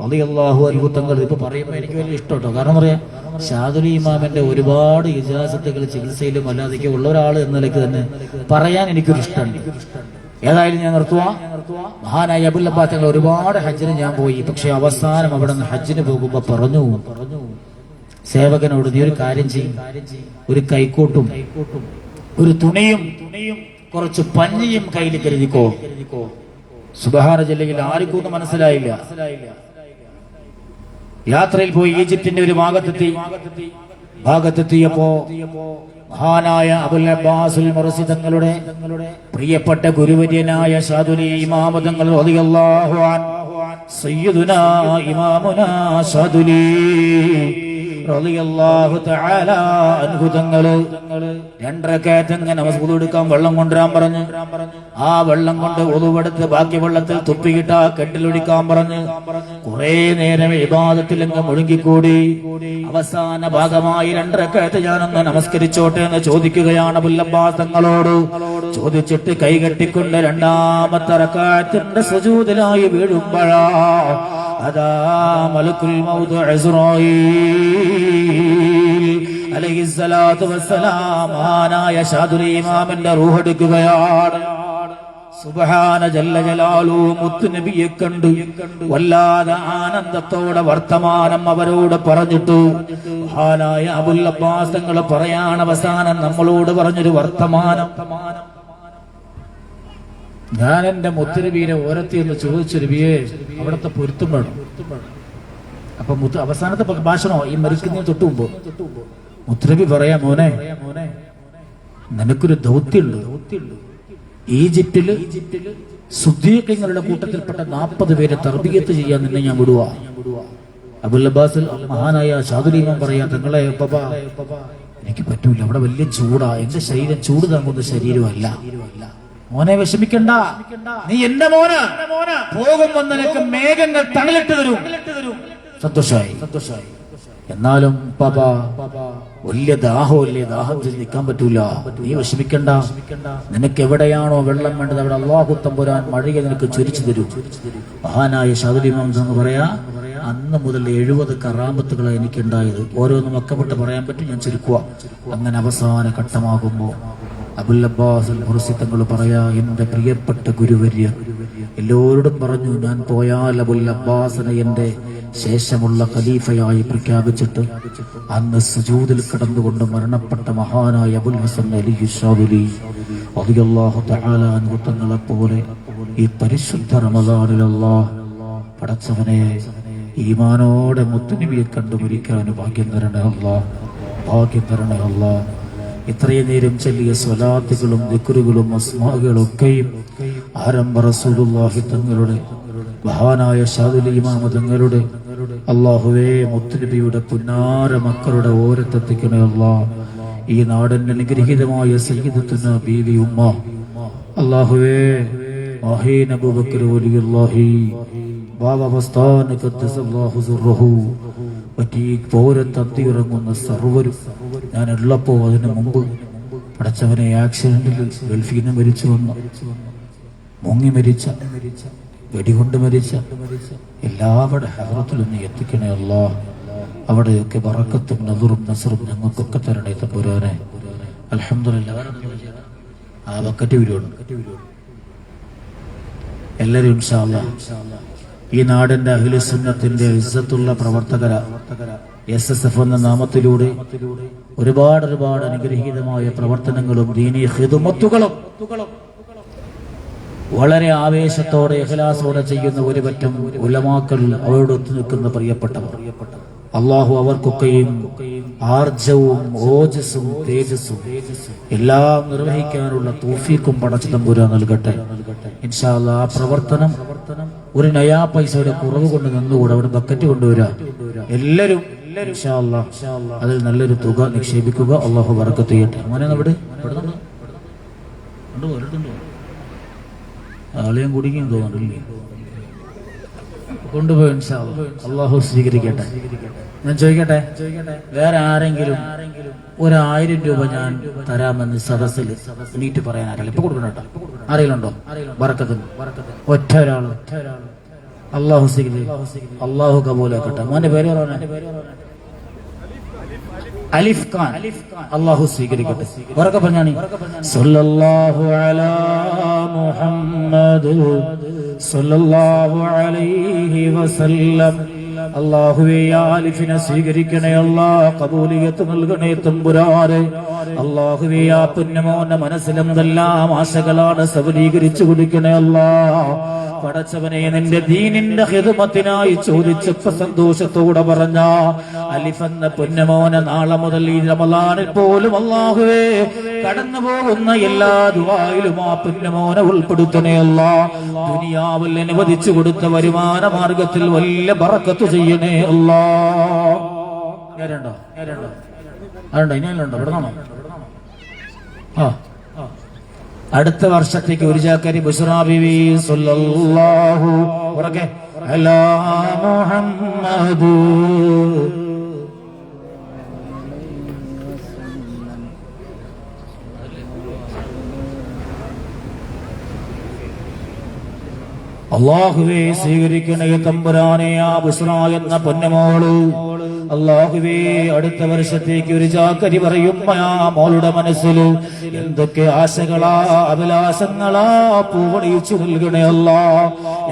റളിയല്ലാഹു അൻഹു തങ്ങൾ ഇപ്പൊ പറയുമ്പോൾ എനിക്ക് വലിയ ഇഷ്ടട്ടോ. കാരണം പറയാം, ശാദുലി ഇമാമിന്റെ ഒരുപാട് ഇജാസത്തുകൾ ചികിത്സയിലും അല്ലാതെ ഉള്ള ഒരാൾ എന്ന നിലയ്ക്ക് തന്നെ പറയാൻ എനിക്കൊരു ഇഷ്ടമുണ്ട്. ഏതായാലും ഞാൻ നിർത്തുക. മഹാനായ അബുൽ അബ്ബാസ് തങ്ങൾ ഒരുപാട് ഹജ്ജിന് ഞാൻ പോയി, പക്ഷെ അവസാനം അവിടെ നിന്ന് ഹജ്ജിന് പോകുമ്പോ പറഞ്ഞു സേവകനോട്, നീ ഒരു കാര്യം ചെയ്യും, ഒരു കൈക്കോട്ടും ഒരു തുണിയും കുറച്ച് പഞ്ഞിയും കയ്യിൽ കരുതിക്കോ. സുബ്ഹാന ജില്ലയിൽ ആർക്കൊന്നും മനസ്സിലായില്ല. യാത്രയിൽ പോയി ഈജിപ്തിന്റെ ഒരു ഭാഗത്തെത്തിയപ്പോ മഹാനായ അബുൽ അബ്ബാസ് മുർസി തങ്ങളുടെ പ്രിയപ്പെട്ട ഗുരുവര്യനായ ശാദുലി ഇമാം തങ്ങൾ റളിയല്ലാഹു അൻഹു സയ്യിദുനാ ഇമാമുനാ ശാദുലി റളിയല്ലാഹു തആല അൻഹു തങ്ങള് 2 റക്അത്ത് ഇങ്ങനെ വസുദ് എടുക്കാൻ വെള്ളം കൊണ്ടുവരാൻ പറഞ്ഞു. ആ വെള്ളം കൊണ്ട് ഉളുവെടുത്ത് ബാക്കി വെള്ളത്തിൽ തുപ്പിയിട്ട് ആ കെട്ടിലൊഴിക്കാൻ പറഞ്ഞു. കുറെ നേരം ഇബാദത്തിൽ അങ്ങ് മുഴുകിക്കൂടി. അവസാന ഭാഗമായി 2 റക്അത്ത് ഞാനൊന്ന് നമസ്കരിച്ചോട്ടെ എന്ന് ചോദിക്കുകയാണ് അബുൽ അബ്ബാസ് തങ്ങളോട്. ചോദിച്ചിട്ട് കൈകെട്ടിക്കൊണ്ട് 2ാമത്തെ റക്അത്തിന്റെ സുജൂദിലായി വീഴുമ്പോഴാ അതാ മലക്കുൽ മൗത്ത് ഇസ്രായീൽ അലൈഹിസ്സലാത്തു വസ്സലാം മഹാനായ ശാദുലി ഇമാമിന്റെ റൂഹ് എടുക്കുകയാണ്. സുബ്ഹാന ജല്ല ജലാലു മുത്തുനബിയെ കണ്ടു വല്ലാതെ ആനന്ദത്തോടെ വർത്തമാനം അവരോട് പറഞ്ഞിട്ടു. മഹാനായ അബുൽ അബ്ബാസ് തങ്ങൾ പറയാണ്, അവസാനം നമ്മളോട് പറഞ്ഞൊരു വർത്തമാനം. ഞാൻ എന്റെ മുത്തുനബിയെ ഓരത്തി എന്ന് ചോദിച്ചൊരുബിയെ അവിടത്തെ പൊരുത്തം വേണം. അപ്പൊ അവസാനത്തെ ഭാഷണോ ഈ മരിക്കുന്നതിന് തൊട്ടു മുമ്പ് മുത്തുനബി പറയാ, മോനെ നിനക്കൊരു ദൗത്യമുണ്ട്. ഈജിപ്തില് സുദ്ദീഖീങ്ങളുടെ കൂട്ടത്തിൽപ്പെട്ട 40 പേരെ തർബിയത്ത് ചെയ്യാൻ നിന്നെ ഞാൻ വിടുക. അബുൽ അബ്ബാസ് മഹാനായ ശാദുലി ഇമാം പറയാ, തങ്ങളെ എനിക്ക് പറ്റൂല, അവിടെ വലിയ ചൂടാ, എന്റെ ശരീരം ചൂട് താങ്ങുന്ന ശരീരമല്ല. മോനെ വിഷമിക്കണ്ട, നീ എന്റെ മോന് പോകുമ്പോ നിനക്ക് മേഘങ്ങൾ തണലിട്ട് തരും. സന്തോഷായി. എന്നാലും വലിയ ദാഹമല്ലേ, ദാഹത്തിൽ നിൽക്കാൻ പറ്റൂല. നീ വിഷമിക്കണ്ട. നിനക്ക് എവിടെയാണോ വെള്ളം വേണ്ടത് അവിടെ അല്ലാഹു തമ്പുരാൻ മഴയെ നിനക്ക് ചൊരിച്ചു തരും. മഹാനായ ശാദുൽ ഇമാം എന്ന് പറയാ, അന്ന് മുതൽ 70 കറാമത്തുകളാണ് എനിക്കുണ്ടായത്. ഓരോന്നും ഒക്കെപ്പെട്ട് പറയാൻ പറ്റും, ഞാൻ ചുരുക്കുക. അങ്ങനെ അവസാന ഘട്ടമാകുമ്പോ അബുൽ അബ്ബാസ് അൽ മുർസി തങ്ങൾ പറയാ, എന്റെ പ്രിയപ്പെട്ട ഗുരുവര്യർ എല്ലാവരോടും പറഞ്ഞു, ഞാൻ പോയാൽ അബുൽ അബ്ബാസിനെ എന്റെ ശേഷമുള്ള ഖലീഫയായി പ്രഖ്യാപിച്ചിട്ട് അന്ന് സുജൂദിൽ കിടന്നുകൊണ്ട് മരണപ്പെട്ട മഹാനായ അബുൽ ഹസൻ അലി ശാദുലി റളിയല്ലാഹു തആല അൻഹു തങ്ങളെപ്പോലെ ഈ പരിശുദ്ധ റമദാനിൽ അല്ലാഹ് പടച്ചവനെ ഈമാനോടെ മുത്തുനബിയെ കണ്ടു മരിക്കാൻ ഭാഗ്യം തരണേ അല്ലാഹ്, ഭാഗ്യം തരണേ അല്ലാഹ്. ഇത്രയും നേരം ചൊല്ലിയ സ്വലാത്തുകളും ദിക്റുകളും അസ്മാകളും ഒക്കെയും ആരംഭ റസൂലുള്ളാഹി തങ്ങളുടെ മഹാനായ ശാദുൽ ഇമാം തങ്ങളുടെ അല്ലാഹുവേ മുത്തുനബിയുടെ പുന്നാര മക്കളുടെ ഓരത്തെത്തിക്കണേ അല്ലാഹ്. ഈ നാടിന്റെ അനുഗ്രഹീതമായ സയ്യിദത്തുന ബീവി ഉമ്മ അല്ലാഹുവേ മഹീൻ അബൂബക്കർ വലിയുല്ലാഹി ബാബ വസ്താന ഖദ്ദസല്ലാഹു സുർറഹു പറ്റി പോരത്തത്തിയിറങ്ങുന്ന സർവരും ഞാൻ ഉള്ളപ്പോ അതിന് മുമ്പ് പടച്ചവനെ ആക്സിഡന്റിൽ ഗൾഫിൽ നിന്ന് മരിച്ചു വന്ന, മുങ്ങി മരിച്ച, വെടികൊണ്ട് മരിച്ച എല്ലാവരുടെ ഹറത്തിലും നീ എത്തിക്കണേ അല്ലാഹ്. അവിടെയൊക്കെ ബറക്കത്തും നദറും നസറും ഞങ്ങൾക്കൊക്കെ തരണേ തമ്പുരാനെ. അൽഹംദുലില്ലാഹ്. ആ ബക്കറ്റ് വീടുണ്ട് എല്ലാവരും ഇൻഷാ അല്ലാഹ്. ഈ നാടിന്റെ അഹ്ലു സുന്നത്തിന്റെ ഇസ്സത്തുള്ള പ്രവർത്തകര SSF എന്ന നാമത്തിലൂടെ ഒരുപാട് അനുഗ്രഹീതമായ പ്രവർത്തനങ്ങളും ദീനീ ഖിദ്മത്തുകളും വളരെ ആവേശത്തോടെ ഇഖ്ലാസോടെ ചെയ്യുന്ന ഒരു പറ്റം ഉലമാക്കൾ അവരോടൊത്തു നിൽക്കുന്ന പ്രിയപ്പെട്ടവർ, അള്ളാഹു അവർക്കൊക്കെയും ആർജവും ഓജസ്സും തേജസ്സും എല്ലാം നിർവഹിക്കാനുള്ള തൗഫീഖും പടച്ച തമ്പുരാൻ നൽകട്ടെ. ഇൻഷാ അല്ലാഹ്. ആ പ്രവർത്തനം ഒരു നയാ പൈസയുടെ കുറവ് കൊണ്ട് നിന്നുകൂടെ. അവിടെ ബക്കറ്റ് കൊണ്ടുവരാ എല്ലാവരും ഇൻഷാ അല്ലാഹ് അതിൽ നല്ലൊരു തുക നിക്ഷേപിക്കുക. അള്ളാഹു ബറക്കത്ത് ചെയ്യട്ടെ. മോനെ ഇവിടെ ആളെയും കുടിക്കും തോന്നുന്നില്ലേ, കൊണ്ടുപോയി ഇൻഷാ അല്ലാഹ്. അള്ളാഹു സ്വീകരിക്കട്ടെ. ഞാൻ ചോദിക്കട്ടെ, വേറെ ആരെങ്കിലും 1000 രൂപ ഞാൻ തരാമെന്ന് സദസ്സിൽ നീട്ടി പറയാൻ ആരെങ്കിലും ഇപ്പൊ കൊടുക്കണം കേട്ടോ? ആരെങ്കിലും ഉണ്ടോ? ബറക്കത്തിന് ഒറ്റ ഒരാള്. അള്ളാഹു സ്വീകരിക്കും. അള്ളാഹു കബൂലാക്കട്ടെ. മോന്റെ പേര് പറഞ്ഞ അലിഫ് ഖാൻ. അള്ളാഹു സ്വീകരിക്കട്ടെ. ഉറക്കെ പറഞ്ഞാണി സല്ലല്ലാഹു അലാ മുഹമ്മദ് സല്ലല്ലാഹു അലൈഹി വസല്ലം. അല്ലാഹുവേ ആലിഫിനെ സ്വീകരിക്കണേ അല്ലാഹ്, ഖബൂലിയത്ത് നൽകണേ തമ്പുരാനെ. അല്ലാഹുവേ ആ പുണ്യമോന്റെ മനസ്സിലെന്തെല്ലാം ആശകളാണ് സബലീകരിച്ചു കൊടുക്കണേ അല്ലാഹ്. പടച്ചവനെ നിന്റെ ദീനിന്റെ ഖിദ്മത്തിനായി ചോദിച്ചപ്പോ സന്തോഷത്തോടെ പറഞ്ഞ അലിഫ് എന്ന പുണ്യമോനെ നാളെ മുതൽ ഈ റമളാനിൽ പോലും അല്ലാഹുവേ കടന്നു പോകുന്ന എല്ലാ ദുആയിലും ആ പുണ്യമോനെ ഉൾപ്പെടുത്തണേ അല്ലാഹ്. ദുനിയാവിൽ അനുവദിച്ചു കൊടുത്ത വരുമാന മാർഗത്തിൽ വലിയ ബറക്കത്ത് ചെയ്യണേ അല്ലാഹ്. ആരുണ്ടോ? ഇനിയുണ്ടോ? ഇവിടെ നിന്നോ? അടുത്ത വർഷത്തേക്ക് ഒരു ചാക്കരി ബുശ്റാ ബീവി സല്ലല്ലാഹു ഉറക്കെ അലാ മുഹമ്മദ്. അല്ലാഹുവേ സ്വീകരിക്കണേ തമ്പുരാനെ ആ ബുശ്റാ എന്ന പൊന്നമോള്. അല്ലാഹുവേ അടുത്ത വർഷത്തേക്ക് ഒരു ചാക്കരി പറയുമ്പോ ആ മോളുടെ മനസ്സിൽ എന്തൊക്കെ ആശകളാ അഭിലാഷങ്ങളാ പൂവണിയിച്ചു നൽകണേ അല്ലാഹ്.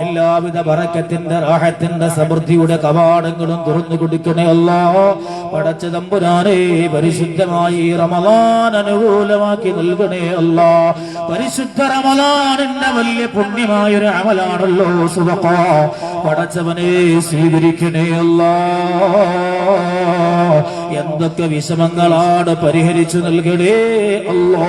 എല്ലാവിധ ബറക്കത്തിന്റെ റാഹത്തിന്റെ സമൃദ്ധിയുടെ കവാടങ്ങളും തുറന്നു കൊടുക്കണേ അല്ലാഹ്. പടച്ച തമ്പുരാനെ പരിശുദ്ധമായി റമളാൻ അനുകൂലമാക്കി നൽകണേ അല്ലാഹ്. പരിശുദ്ധ റമളാനിന്റെ വലിയ പുണ്യമായൊരു അമലാണല്ലോ സുബഖ. പടച്ചവനെ സ്വീകരിക്കണേ അല്ലാഹ്. എന്തൊക്കെ വിഷമങ്ങളാണ് പരിഹരിച്ചു നൽകണേ അല്ലാഹ്.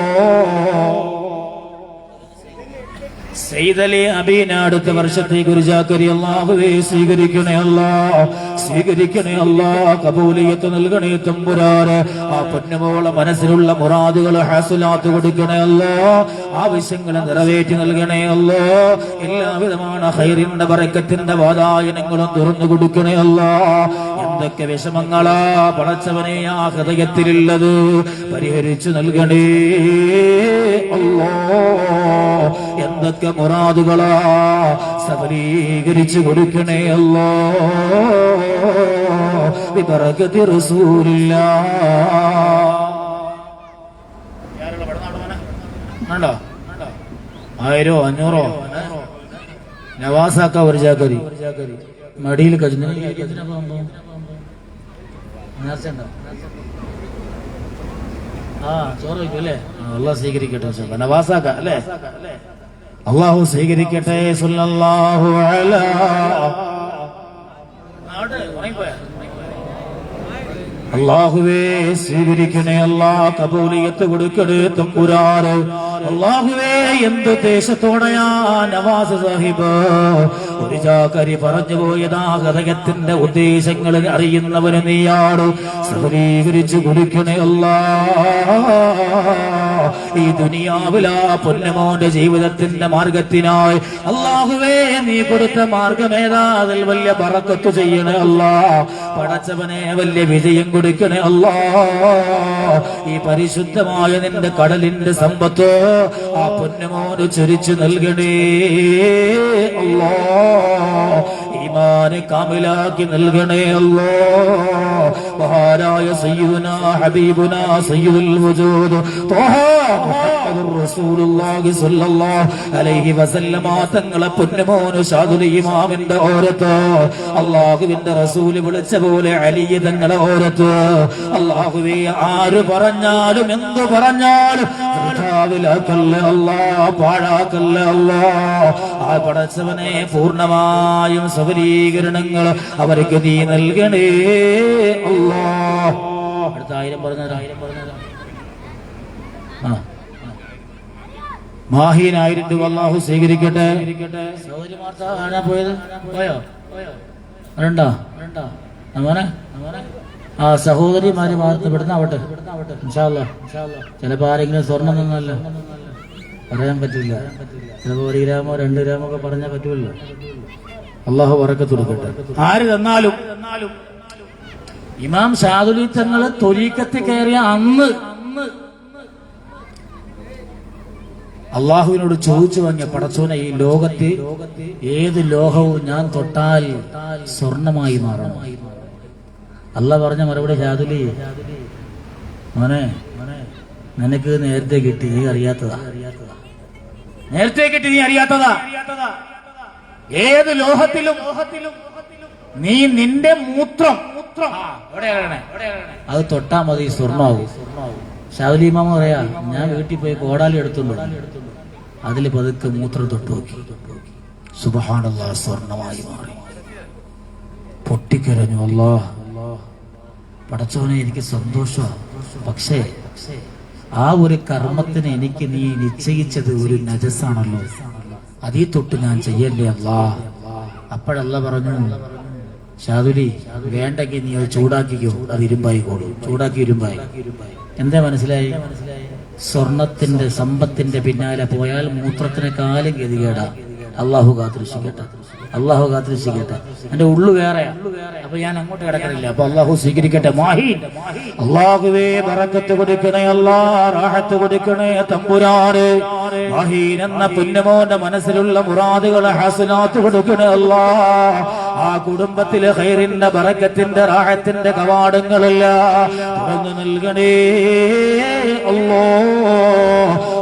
സയ്യിദലി അബീന അടുത്ത വർഷത്തേക്ക് ഒരു ജാക്കരി അല്ലാഹുവേ സ്വീകരിക്കണേ അല്ലാഹ്. സ്വീകരിക്കണേ അല്ലാഹ്. കബൂലിയത്ത് നൽകണേ തമ്പുരാനെ. ആ പൊന്നുമോളെ മനസ്സിലുള്ള മുറാദുകൾ ഹാസിലാത്ത് കൊടുക്കണേ അല്ലാഹ്. ആവശ്യങ്ങളെ നിറവേറ്റി നൽകണേ അല്ലാഹ്. എല്ലാവിധமான ഖൈറിന്റെ ബറക്കത്തിന്റെ വാതായനങ്ങളും തുറന്നു കൊടുക്കണേ അല്ലാഹ്. എന്തൊക്കെ വിഷമങ്ങളാ പടച്ചവനെ ആ ഹൃദയത്തിലുള്ളത് പരിഹരിച്ചു നൽകണേ അല്ലാ. എന്തൊക്കെ മുറാദുകളാ സഫലീകരിച്ചു കൊടുക്കണേ അല്ലാ. ബിബറകതി റസൂലില്ലാഹ്. ണ്ടോ 1000 500 നവാസാക്ക ഒരു ജാക്കരി മടിയിൽ കഴിഞ്ഞു. ആ ചോറ് വയ്ക്കും അല്ലേ? അള്ളാഹ് സ്വീകരിക്കട്ടെ. നവാസാക്ക അല്ലേ? അള്ളാഹു സ്വീകരിക്കട്ടെ. സല്ലല്ലാഹു അലാ അള്ളാഹുവേ സ്വീകരിക്കണേ അല്ലാ. കബൂലിയത്ത് കൊടുക്കണേ തമ്പുരാന്. അള്ളാഹുവേ എന്ത് ദേശത്തോടെയാ നവാസ് സാഹിബ് ഒരു ജാക്കരി പറഞ്ഞു പോയതാ. ഹൃദയത്തിന്റെ ഉദ്ദേശങ്ങൾ അറിയുന്നവന് നീയാണ്. സഫലീകരിച്ചു കൊടുക്കണേ അല്ലാ. ഈ ദുനിയാവിലാ പൊന്നമോന്റെ ജീവിതത്തിന്റെ മാർഗത്തിനായി അള്ളാഹുവേ നീ കൊടുത്ത മാർഗമേതാ അതിൽ വലിയ ബറക്കത്ത് ചെയ്യണേ അല്ലാ. പടച്ചവനെ വലിയ വിജയം കൊടുക്കണേ അല്ലാ. ഈ പരിശുദ്ധമായ നിന്റെ കടലിന്റെ സമ്പത്ത് ആ പൊന്നമോന് ചൊരിച്ചു നൽകണേ അല്ലാ. ഈമാന് കാമിലാക്കി നൽകണേ അല്ലാ. മഹാനായ സയ്യിദുനാ ഹബീബുനാ സയ്യിദുൽ വജൂദ് ത്വഹ മുഹമ്മദുർ റസൂലുള്ളാഹി സ്വല്ലല്ലാഹു അലൈഹി വസല്ലമ തങ്ങളെ പൊന്നമോന് ഷാദുൽ ഇമാമിന്റെ ഓരത്ത് അല്ലാഹുവിന്റെ റസൂല് വിളിച്ച പോലെ അലി തങ്ങളെ ഓരത്ത് അല്ലാഹുവേ ആര് പറഞ്ഞാലും എന്തു പറഞ്ഞാലും വൃഥാവിലാക്കല്ലേ അല്ലാ, പാഴാക്കല്ലേ അല്ലാ. ആ പടച്ചവനെ പൂർണ്ണമായും സഫലീകരണങ്ങൾ അവർക്ക് നീ നൽകണേ അല്ലാ. അടുത്ത 1000 പറഞ്ഞതാ. മാഹീൻ 1000 രൂപ അല്ലാഹു സ്വീകരിക്കട്ടെ. സഹോദരിമാർത്ത ആരാ പോയത്? പോയോ? രണ്ടാ മോനെ? ആ സഹോദരിമാര് ഭാഗത്ത് ഇവിടുന്ന് ആവട്ടെ ഇൻഷാ അല്ലാഹ്. ചിലപ്പോ ആരെങ്കിലും സ്വർണ്ണം തന്നല്ല പറയാൻ പറ്റില്ല. ചിലപ്പോ 1 ഗ്രാമോ 2 ഗ്രാമോ ഒക്കെ പറഞ്ഞാൽ പറ്റുമല്ലോ. അള്ളാഹു ബറക്കത്ത് കൊടുക്കട്ടെ. ആര് തന്നാലും ഇമാം ഷാദുലി തങ്ങള് തൊലീക്കത്ത് കയറിയ അന്ന് അള്ളാഹുവിനോട് ചോദിച്ചു വാങ്ങിയ പടച്ചോനെ ഈ ലോകത്ത് ഏത് ലോഹവും ഞാൻ തൊട്ടാൽ സ്വർണമായി മാറണം. അള്ളാഹ് പറഞ്ഞ മറുപടി ഷാദുലി മോനെ നിനക്ക് നേരത്തെ കിട്ടി, നീ അറിയാത്തതാ. നേരത്തെ കിട്ടി, നീ അറിയാത്തതാ. ഏത് ലോഹത്തിലും നീ നിന്റെ മൂത്രം അത് തൊട്ടാ മതി സ്വർണ്ണമാവും. ഷാദുലി ഇമാമ പറയാ ഞാൻ വീട്ടിൽ പോയി കോടാലി എടുത്തുള്ളൂ, അതിൽ പതുക്കെ മൂത്രം തൊട്ട് നോക്കി. സുബ്ഹാനല്ലാഹ്, സ്വർണമായി മാറി. പൊട്ടിക്കരഞ്ഞു. അല്ലാഹ് പടച്ചവനെ എനിക്ക് സന്തോഷമാണ്. പക്ഷേ ആ ഒരു കർമ്മത്തിന് എനിക്ക് നീ നിശ്ചയിച്ചത് ഒരു നജസാണല്ലോ, അതീ തൊട്ട് ഞാൻ ചെയ്യല്ലേ അല്ലാ. അപ്പോഴല്ല പറഞ്ഞു ഷാദുലി വേണ്ടെങ്കിൽ നീ അത് ചൂടാക്കിക്കോ, അത് ഇരുമ്പായിക്കോളൂ. ചൂടാക്കി ഇരുമ്പായി. എന്താ മനസ്സിലായി? സ്വർണത്തിന്റെ സമ്പത്തിന്റെ പിന്നാലെ പോയാൽ മൂത്രത്തിനെക്കാളും ഗതികേടാ. അള്ളാഹു കാത്തിരക്ഷിക്കട്ടെ, അള്ളാഹു കാത്തിരക്ഷിക്കട്ടെ. എന്റെ ഉള്ളു വേറെയാ, അപ്പൊ ഞാൻ അങ്ങോട്ട് കിടക്കണില്ല. അപ്പൊ അള്ളാഹു സ്വീകരിക്കട്ടെ. മാഹീൻ അള്ളാഹുവേ ബറക്കത്ത് കൊടുക്കണേ അല്ലാ, റാഹത്ത് കൊടുക്കണേ തമ്പുരാനെ. മാഹീൻ എന്ന പുന്നമോന്റെ മനസ്സിലുള്ള മുറാദുകളെ ഹസനാത്ത് കൊടുക്കണേ അല്ലാ. ആ കുടുംബത്തിലെ ഖൈറിന്റെ ബറക്കത്തിന്റെ റാഹത്തിന്റെ കവാടങ്ങളെല്ലാം തുറന്നു നൽകണേ അല്ലാ.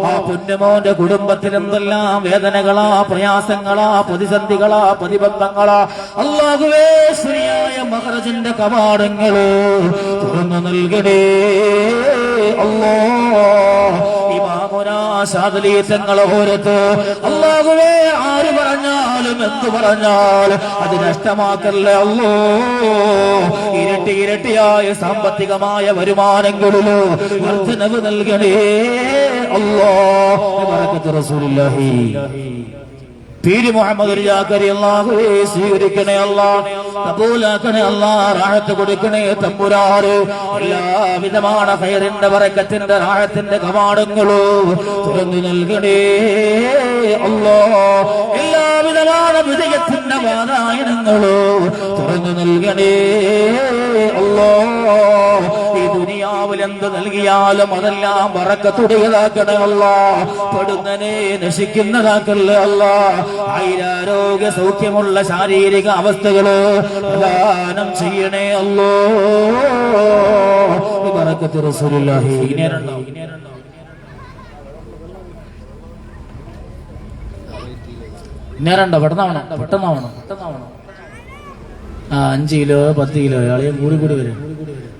ആ പുന്നമോന്റെ കുടുംബത്തിൽ എന്തെല്ലാം വേദനകളാ, പ്രയാസങ്ങളാ, പ്രതിസന്ധികളാ, പ്രതിബന്ധങ്ങളാ, അല്ലാഹുവേ ശരിയായ മഖ്റജിന്റെ കവാടങ്ങള് തുറന്നു നൽകണേ അല്ലാ. ഇമാമുനാ ഷാദുലി തങ്ങൾ ഓരത്ത് അല്ലാഹുവേ ആര് പറഞ്ഞാലും എന്തു പറഞ്ഞാലും അത് നഷ്ടമാക്കല്ലേ അല്ലോ. ഇരട്ടിയായ സാമ്പത്തികമായ വരുമാനങ്ങളിലോ വർദ്ധനവ് നൽകണേ അല്ലാഹ്. ബറക്കത്ത് റസൂലുള്ളാഹി. പീരി മുഹമ്മദ് റിയാക്കരി അല്ലാഹുവേ സ്വീകരിക്കണേ അല്ലാഹ്, കബൂലാക്കണേ അല്ലാഹ്, റാഹത്ത് കൊടുക്കണേ തമ്പുരാനെ. എല്ലാവിധமான ഖൈറിന്റെ ബറക്കത്തിന്റെ റാഹത്തിന്റെ കവാടങ്ങളും തുറന്നു നൽകണേ അല്ലാഹ്. എല്ലാവിധமான വിജയത്തിന്റെ വാതായനങ്ങളും തുറന്നു നൽകണേ അല്ലാഹ്. ഈ ദുനിയാവിൽ എന്ത് നൽകിയാലും അതെല്ലാം ബറക്കത്തുടേതാക്കണേ അല്ലാഹ്. പെടുന്നനെ നശിക്കുന്നതാക്കല്ലേ അല്ലാഹ്. ആയിരാരോഗ്യ സൗഖ്യമുള്ള ശാരീരിക അവസ്ഥകള് പ്രദാനം ചെയ്യണേ അല്ലാഹ്. ബറക്കത്ത് റസൂലുള്ളാഹി. നേരണ്ട പെട്ടെന്നാവണം. 5 കിലോ 10 കിലോ ആളെയും കൂടി വരും.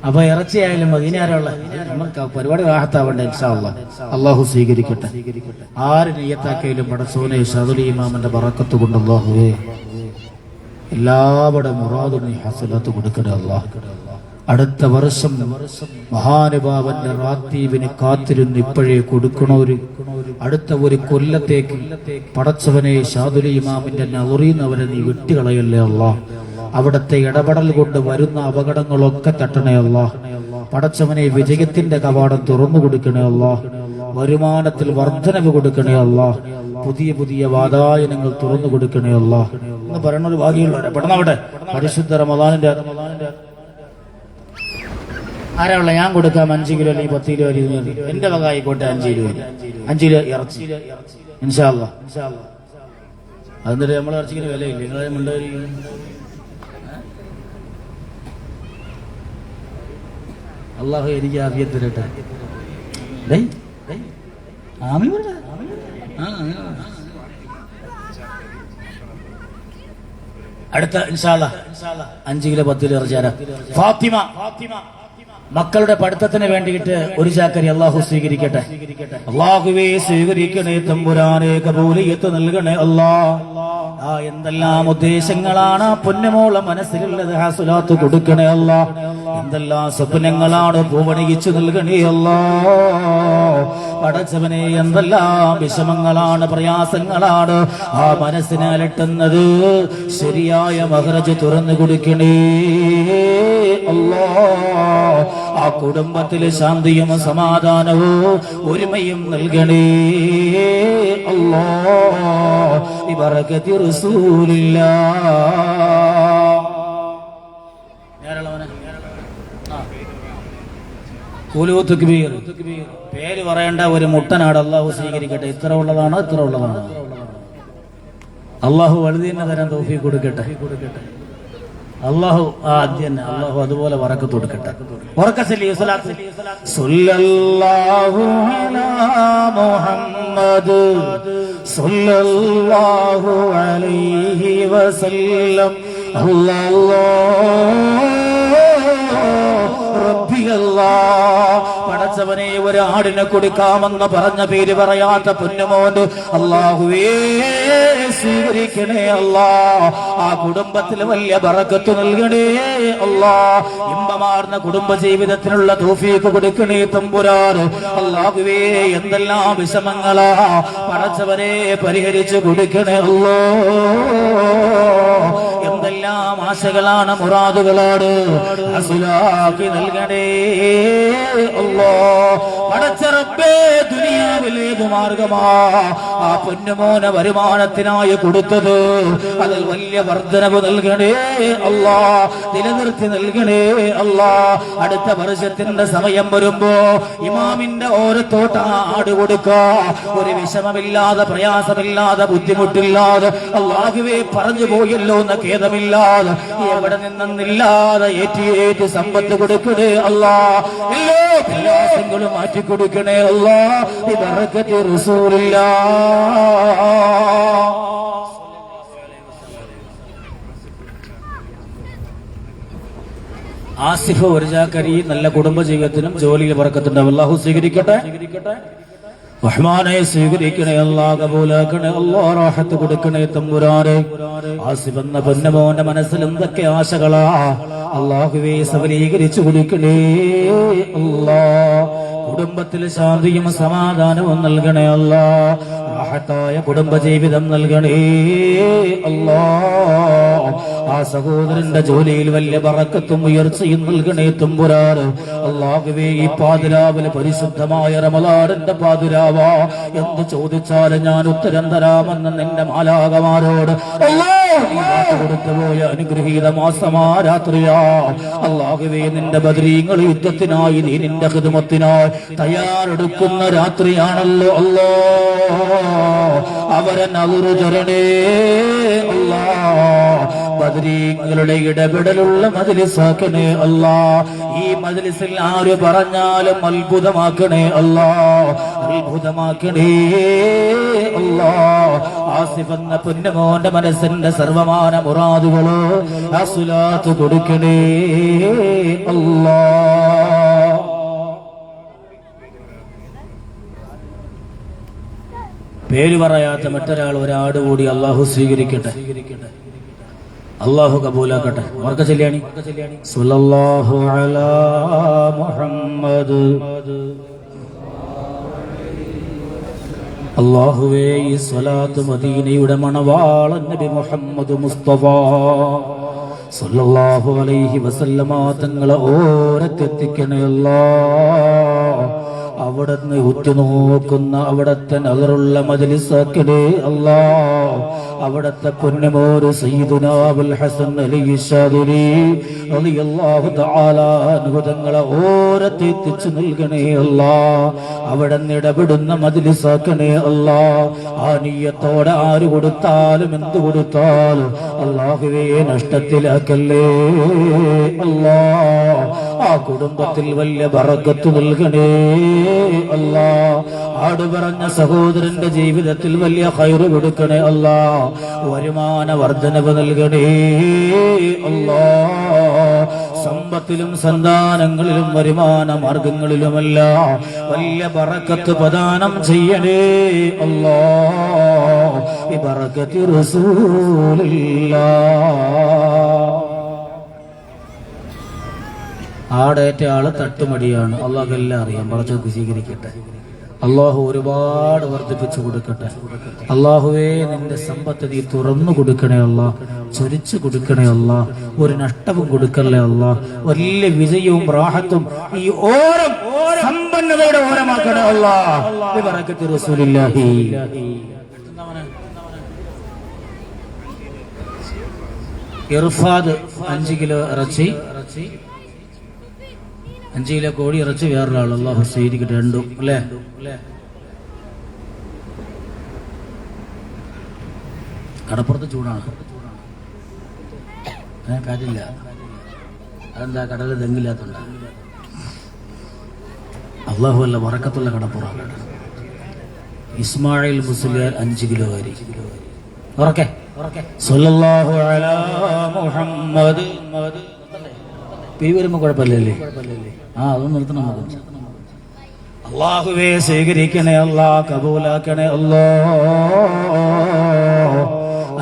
അപ്പൊ ഇറച്ചിയായാലും മതി. ഇനി ആരാ ഉള്ളത്? നമുക്ക് പരിപാടി റാഹത്താവണ്ടേ ഇൻഷാ അല്ലാഹ്. അള്ളാഹു സ്വീകരിക്കട്ടെ. ആര് നിയ്യത്താക്കയിലും പടച്ചോനെ ശാദുൽ ഇമാമിന്റെ ബറക്കത്ത് കൊണ്ട് അല്ലാഹുവേ എല്ലാവരുടെ മുറാദും നീ ഹസനത്ത് കൊടുക്കണേ അല്ലാഹ്. അടുത്ത വർഷം മഹാനുഭാവന്റെ റാത്തീബിന് കാത്തിരുന്ന് ഇപ്പോഴേ കൊടുക്കണോര് അടുത്ത ഒരു കൊല്ലത്തേക്ക് പടച്ചവനെ ശാദുൽ ഇമാമിന്റെ നളറിന്നവരെ നീ വിട്ടുകളയല്ലേ അല്ലാഹ്. അവിടത്തെ ഇടപെടൽ കൊണ്ട് വരുന്ന അപകടങ്ങളൊക്കെ തട്ടണേ അല്ലാഹ്. പടച്ചവനെ വിജയത്തിന്റെ കവാടം തുറന്നു കൊടുക്കണേ അല്ലാഹ്. വരുമാനത്തിൽ വർധനവ് കൊടുക്കണേ അല്ലാഹ്. പുതിയ വാതായനങ്ങൾ തുറന്നു കൊടുക്കണേ അല്ലാഹ് എന്ന് പറയുന്ന ഒരു ഭാഗ്യമുള്ളവരെ പെടന്നവിടെ. പരിശുദ്ധ റമദാനിന്റെ ആരാള്ള ഞാൻ കൊടുക്കാം 5 കിലോ അല്ലെങ്കിൽ 10 കിലോ അരി എന്റെ വക ആയിക്കോട്ടെ. 5 കിലോ ഇറച്ചി ഇൻഷാ അല്ലാഹ്. അതെന്നിട്ട് നമ്മളെ ഇറച്ചിക്ക് വിലയില്ല. നിങ്ങളെ മിണ്ടായിരിക്കും. അള്ളാഹു എനിക്ക് ആഫിയത്ത് തരട്ടെ. അടുത്ത ഇൻഷാ അല്ലാഹ് 5 കിലോ 10 കിലോ ഇറച്ചിയാരാ? ഫാത്തിമ. മക്കളുടെ പഠിത്തത്തിന് വേണ്ടിയിട്ട് ഒരു ചാക്കരി അള്ളാഹു സ്വീകരിക്കട്ടെ. അള്ളാഹുവേ സ്വീകരിക്കണേ തമ്പുരാനെ, കബൂലിയത്ത് നൽകണേ അല്ലാഹ്. എന്തെല്ലാം ഉദ്ദേശങ്ങളാണ് പൊന്നുമോളെ മനസ്സിലുള്ളത് ഹസുലാത്ത് കൊടുക്കണേ അല്ലാഹ്. എന്തെല്ലാം സ്വപ്നങ്ങളാണ് പൂവണിയിച്ചു നൽകണേ അല്ലാഹ്. പടച്ചവനെ എന്തെല്ലാം വിഷമങ്ങളാണ് പ്രയാസങ്ങളാണ് ആ മനസ്സിനെ അലട്ടുന്നത്. ശരിയായ മഹ്റജ് തുറന്നു കൊടുക്കണേ അല്ലാഹ്. ആ കുടുംബത്തിൽ ശാന്തിയും സമാധാനവും ഒരുമയും നൽകണേ അല്ലാഹ്. ബിബറകതി റസൂലില്ലാഹ്. പേര് പറയേണ്ട ഒരു മുട്ടനാട് അള്ളാഹു സ്വീകരിക്കട്ടെ. ഇത്ര ഉള്ളതാണ്. അള്ളാഹു വലുതിനെ തരാൻ തൗഫീഖ് കൊടുക്കട്ടെ. അള്ളാഹു അള്ളാഹു അതുപോലെ ബറക്കത്ത് കൊടുക്കട്ടെ. സല്ലല്ലാഹു അലാ മുഹമ്മദ് സല്ലല്ലാഹു അലൈഹി വസല്ലം. പടച്ചവനെ ഒരു ആടിനെ കൊടുക്കാമെന്ന് പറഞ്ഞ പേര് പറയാത്ത പൊന്നുമോന് അല്ലാഹുവേ സ്വീകരിക്കണേ അല്ലാഹ്. ആ കുടുംബത്തിൽ വലിയ ബറക്കത്ത് നൽകണേ അല്ലാഹ്. ഇമ്പമാർന്ന കുടുംബ ജീവിതത്തിനുള്ള തൗഫീഖ് കൊടുക്കണേ തമ്പുരാൻ. അല്ലാഹുവേ എന്തെല്ലാം വിഷമങ്ങളാ പടച്ചവനെ പരിഹരിച്ചു കൊടുക്കണേ അല്ലാഹ്. എന്തെല്ലാം ആശകളാണ് മുറാദുകളാണ് ഹസുലാക്കി നൽകണേ അല്ലാഹ്. പടച്ച റബ്ബേ ദുനിയാവിലേത് മാർഗമാ ആ പൊന്നുമോനെ വരുമാനത്തിനായി കൊടുത്തത് അതിൽ വലിയ വർധനവ് നൽകണേ അല്ലാഹ്. നിലനിർത്തി നൽകണേ അല്ലാഹ്. അടുത്ത വർഷത്തിന്റെ സമയം വരുമ്പോ ഇമാമിന്റെ ഓരത്തോട്ട് ആട് കൊടുക്കാ ഒരു വിഷമമില്ലാതെ പ്രയാസമില്ലാതെ ബുദ്ധിമുട്ടില്ലാതെ അല്ലാഹുവേ പറഞ്ഞു പോയല്ലോ എന്ന ഖേദമില്ലാതെ എവിടെ നിന്നില്ലാതെ ഏറ്റി സമ്പത്ത് കൊടുക്കണേ അല്ലാഹ്. എല്ലാ പ്രയാസങ്ങളും മാറ്റി കൊടുക്കണേ അല്ലാഹ്. ബിബറകതി റസൂലില്ലാഹ്. ആസിഫ് വരജാക്കരി നല്ല കുടുംബ ജീവിതത്തിനും ജോലിയിൽ ബറക്കത്തുണ്ടാവും. അല്ലാഹു സ്വീകരിക്കട്ടെ. റഹ്മാനെ സ്വീകരിക്കണേ അല്ലാഹ്. കബൂലാക്കണേ അല്ലാഹ്. റാഹത്ത് കൊടുക്കണേ തമ്പുരാനെ. ആസിഫ് എന്ന പൊന്നുമോന്റെ മനസ്സിൽ എന്തൊക്കെ ആശകളാ അല്ലാഹുവേ സബലീകരിച്ചു കൊടുക്കണേ അല്ലാഹ്. കുടുംബത്തിൽ ശാന്തിയും സമാധാനവും നൽകണേ അല്ലാഹ്. റാഹത്തായ കുടുംബജീവിതം നൽകണേ അല്ലാ. ആ സഹോദരന്റെ ജോലിയിൽ വലിയ ബറക്കത്തും ഉയർച്ചയും നൽകണേ തമ്പുരാന്. അല്ലാഹുവേ, ഈ പാതിരാവിലെ പരിശുദ്ധമായ റമളാനിന്റെ പാതിരാവാ, എന്ത് ചോദിച്ചാലും ഞാൻ ഉത്തരം തരാമെന്ന് നിന്റെ മാലാകമാരോട് കൊടുത്തുപോയ അനുഗ്രഹീത മാസമാ രാത്രിയാ. അല്ലാഹുവേ, നിന്റെ ബദരീങ്ങൾ യുദ്ധത്തിനായി നീ നിന്റെ ഖിദ്മത്തിനായി തയ്യാറെടുക്കുന്ന രാത്രിയാണല്ലോ അല്ലാ. അവരെ നദുറു ചൊരണേ അല്ലാ. ബദരീങ്ങളുടെ ഇടപെടലുള്ള മജ്ലിസാക്കണേ അല്ലാ. ഈ മജ്ലിസിൽ ആര് പറഞ്ഞാലും അത്ഭുതമാക്കണേ അല്ലാ, അത്ഭുതമാക്കണേ അല്ലാ. ആസിഫ് എന്ന പൊന്നുമോന്റെ മനസ്സിന്റെ സർവമാന മുറാദുകളോ അസുലാത്ത് കൊടുക്കണേ അല്ലാ. പേര് പറയാത്ത മറ്റൊരാൾ ഒരാട് കൂടി അള്ളാഹു സ്വീകരിക്കട്ടെ, അള്ളാഹു കബൂലാക്കട്ടെ. ഉറക്ക ചെല്ലിയാണി സ്വല്ലല്ലാഹു അലാ മുഹമ്മദ്. അല്ലാഹുവേ, ഈ സ്വലാത്ത് മദീനയുടെ മണവാളൻ നബി മുഹമ്മദ് മുസ്തഫ സ്വല്ലല്ലാഹു അലൈഹി വസല്ലമ തങ്ങളെ ഓരത്തെത്തിക്കണേ അല്ലാഹ്. അവിടുന്ന് ഉറ്റുനോക്കുന്ന അവിടത്തെ നദറുള്ള മജ്ലിസാക്കണേ അല്ലാ. അവിടത്തെ പൊന്നുമോര് സയ്യിദുനാ അബുൽ ഹസൻ അലി ശാദിരി റളിയല്ലാഹു തആല അൻഹു തങ്ങളെ ഓരത്തെത്തിച്ചു നൽകണേ അല്ലാ. അവിടുന്ന് ഇടപെടുന്ന മജ്ലിസാക്കണേ അല്ലാ. ആ നിയ്യത്തോടെ ആര് കൊടുത്താലും എന്ത് കൊടുത്താലും അല്ലാഹുവേ നഷ്ടത്തിലാക്കല്ലേ അല്ലാ. ആ കുടുംബത്തിൽ വലിയ ബറക്കത്ത് നൽകണേ അല്ലാ. ആട് പറഞ്ഞ സഹോദരന്റെ ജീവിതത്തിൽ വലിയ ഖൈറ് കൊടുക്കണേ അല്ലാ. വരുമാന വർധനവ് നൽകണേ അല്ലാ. സമ്പത്തിലും സന്താനങ്ങളിലും വരുമാന മാർഗങ്ങളിലുമല്ല വലിയ ബറക്കത്ത് പ്രദാനം ചെയ്യണേ അല്ലാ. ബി ബറക്കത്തി റസൂലില്ലാഹ്. ആടേറ്റ ആള് തട്ടുമടിയാണ്. അള്ളാഹെല്ലാം അറിയാം. പടച്ചോക്ക് സ്വീകരിക്കട്ടെ. അള്ളാഹു ഒരുപാട് വർദ്ധിപ്പിച്ചു കൊടുക്കട്ടെ. അള്ളാഹുവേ, നിന്റെ സമ്പത്ത് നീ തുറന്നു കൊടുക്കണേ അല്ലാ, ചൊരിച്ചു കൊടുക്കണേ അല്ലാ. ഒരു നഷ്ടവും കൊടുക്കല്ലേ അല്ലാ. വലിയ വിജയവും റാഹത്തും ഈ ഓരം സമ്പന്നതയുടെ ഓരമാക്കണേ അല്ലാ. ബിബറകത്തി റസൂലില്ലാഹി. ഇർഫാദ് 5 കിലോ ഇറച്ചി, 5 കിലോ കോഴി ഇറച്ചി വേറൊരാൾ. അല്ലാഹു സ്വീകരിക്കട്ടെ. രണ്ടും അല്ലേ? കടപ്പുറത്ത് ചൂടാണ്, കാറ്റില്ല. അതെന്താ? കടല് തെങ്ങില്ലാത്തുണ്ട്. അള്ളാഹു അല്ല വറക്കത്തുള്ള കടപ്പുറം. ഇസ്മായിൽ മുസ്ലിയാർ 5 കിലോ അരി. ഉറക്കെ സ്വല്ലല്ലാഹു അലാ മുഹമ്മദ്. പിരി വരുമ്പോ കുഴപ്പമില്ലല്ലേ? അതൊന്നും നിർത്തണം. അള്ളാഹുവേ, സ്വീകരിക്കണേ അല്ലാ, കബൂലാക്കണേ അല്ലാ.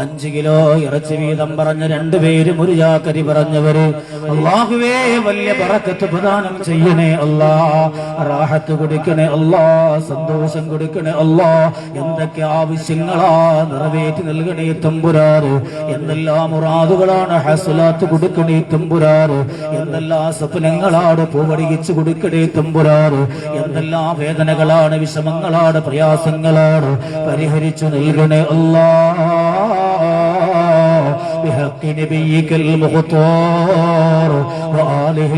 5 കിലോ ഇറച്ചി വീതം പറഞ്ഞ 2 പേരും ഒരു ചാക്കരി പറഞ്ഞവര് അള്ളാഹുവേ വലിയ ബറക്കത്ത് പ്രദാനം ചെയ്യണേ അല്ലാ. റാഹത്ത് കൊടുക്കണേ അല്ലാ, സന്തോഷം കൊടുക്കണേ അല്ലാ. എന്തൊക്കെ ആവശ്യങ്ങളാ നിറവേറ്റി നൽകണേ തമ്പുരാറ്. എന്തെല്ലാം മുറാദുകളാണ് ഹസ്ലാത്ത് കൊടുക്കണേ തമ്പുരാറ്. എന്തെല്ലാം സ്വപ്നങ്ങളാണ് പൂവടിയിച്ചു കൊടുക്കണേ തമ്പുരാറ്. എന്തെല്ലാം വേദനകളാണ്, വിഷമങ്ങളാണ്, പ്രയാസങ്ങളാണ് പരിഹരിച്ചു നൽകണേ അല്ലാ. بحق نبيك المختار وآله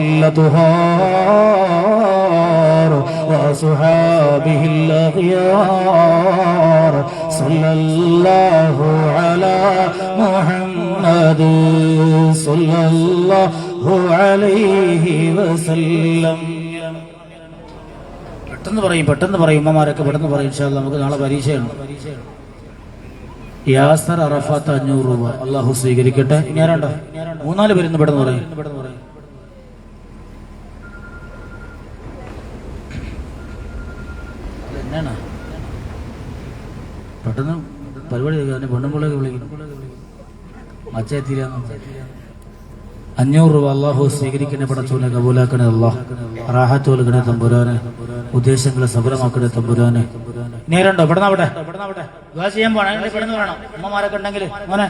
الأطهار وأصحابه الأخيار صلى الله على محمد صلى الله عليه وسلم. പെട്ടെന്ന് പറയും ഉമ്മമാരൊക്കെ പെട്ടെന്ന് പറയും. ഇൻഷാ അല്ലാഹ് നമുക്ക് നാളെ പരീക്ഷയാണ്. യാസർ അറഫാത്ത് 500 രൂപ. അള്ളാഹു സ്വീകരിക്കട്ടെ. ഇനി ആരാണ്ടോ? 3-4 പേരുന്ന് പെട്ടെന്ന് പറയും. എന്നാണ് പെട്ടെന്ന് പരിപാടി പെണ്ണുമ്പിള്ളേക്ക് വിളിക്കണം. മച്ചെത്തില്ല. 500 രൂപ. അള്ളാഹു സ്വീകരിക്കണേ. പടച്ചോനെ കബൂലാക്കണേ അല്ലാഹ്. റാഹത്ത് നൽകണേ തമ്പുരാനെ. ഉദ്ദേശങ്ങളെ സഫലമാക്കണേ തമ്പുരാനെ. നേരുണ്ടോ? ഇവിടുന്നാവട്ടെ ദുആ ചെയ്യാൻ പോകണം. അതിന്റെ പെടുന്ന് വേണം. ഉമ്മമാരൊക്കെ ഉണ്ടെങ്കിൽ മോനെ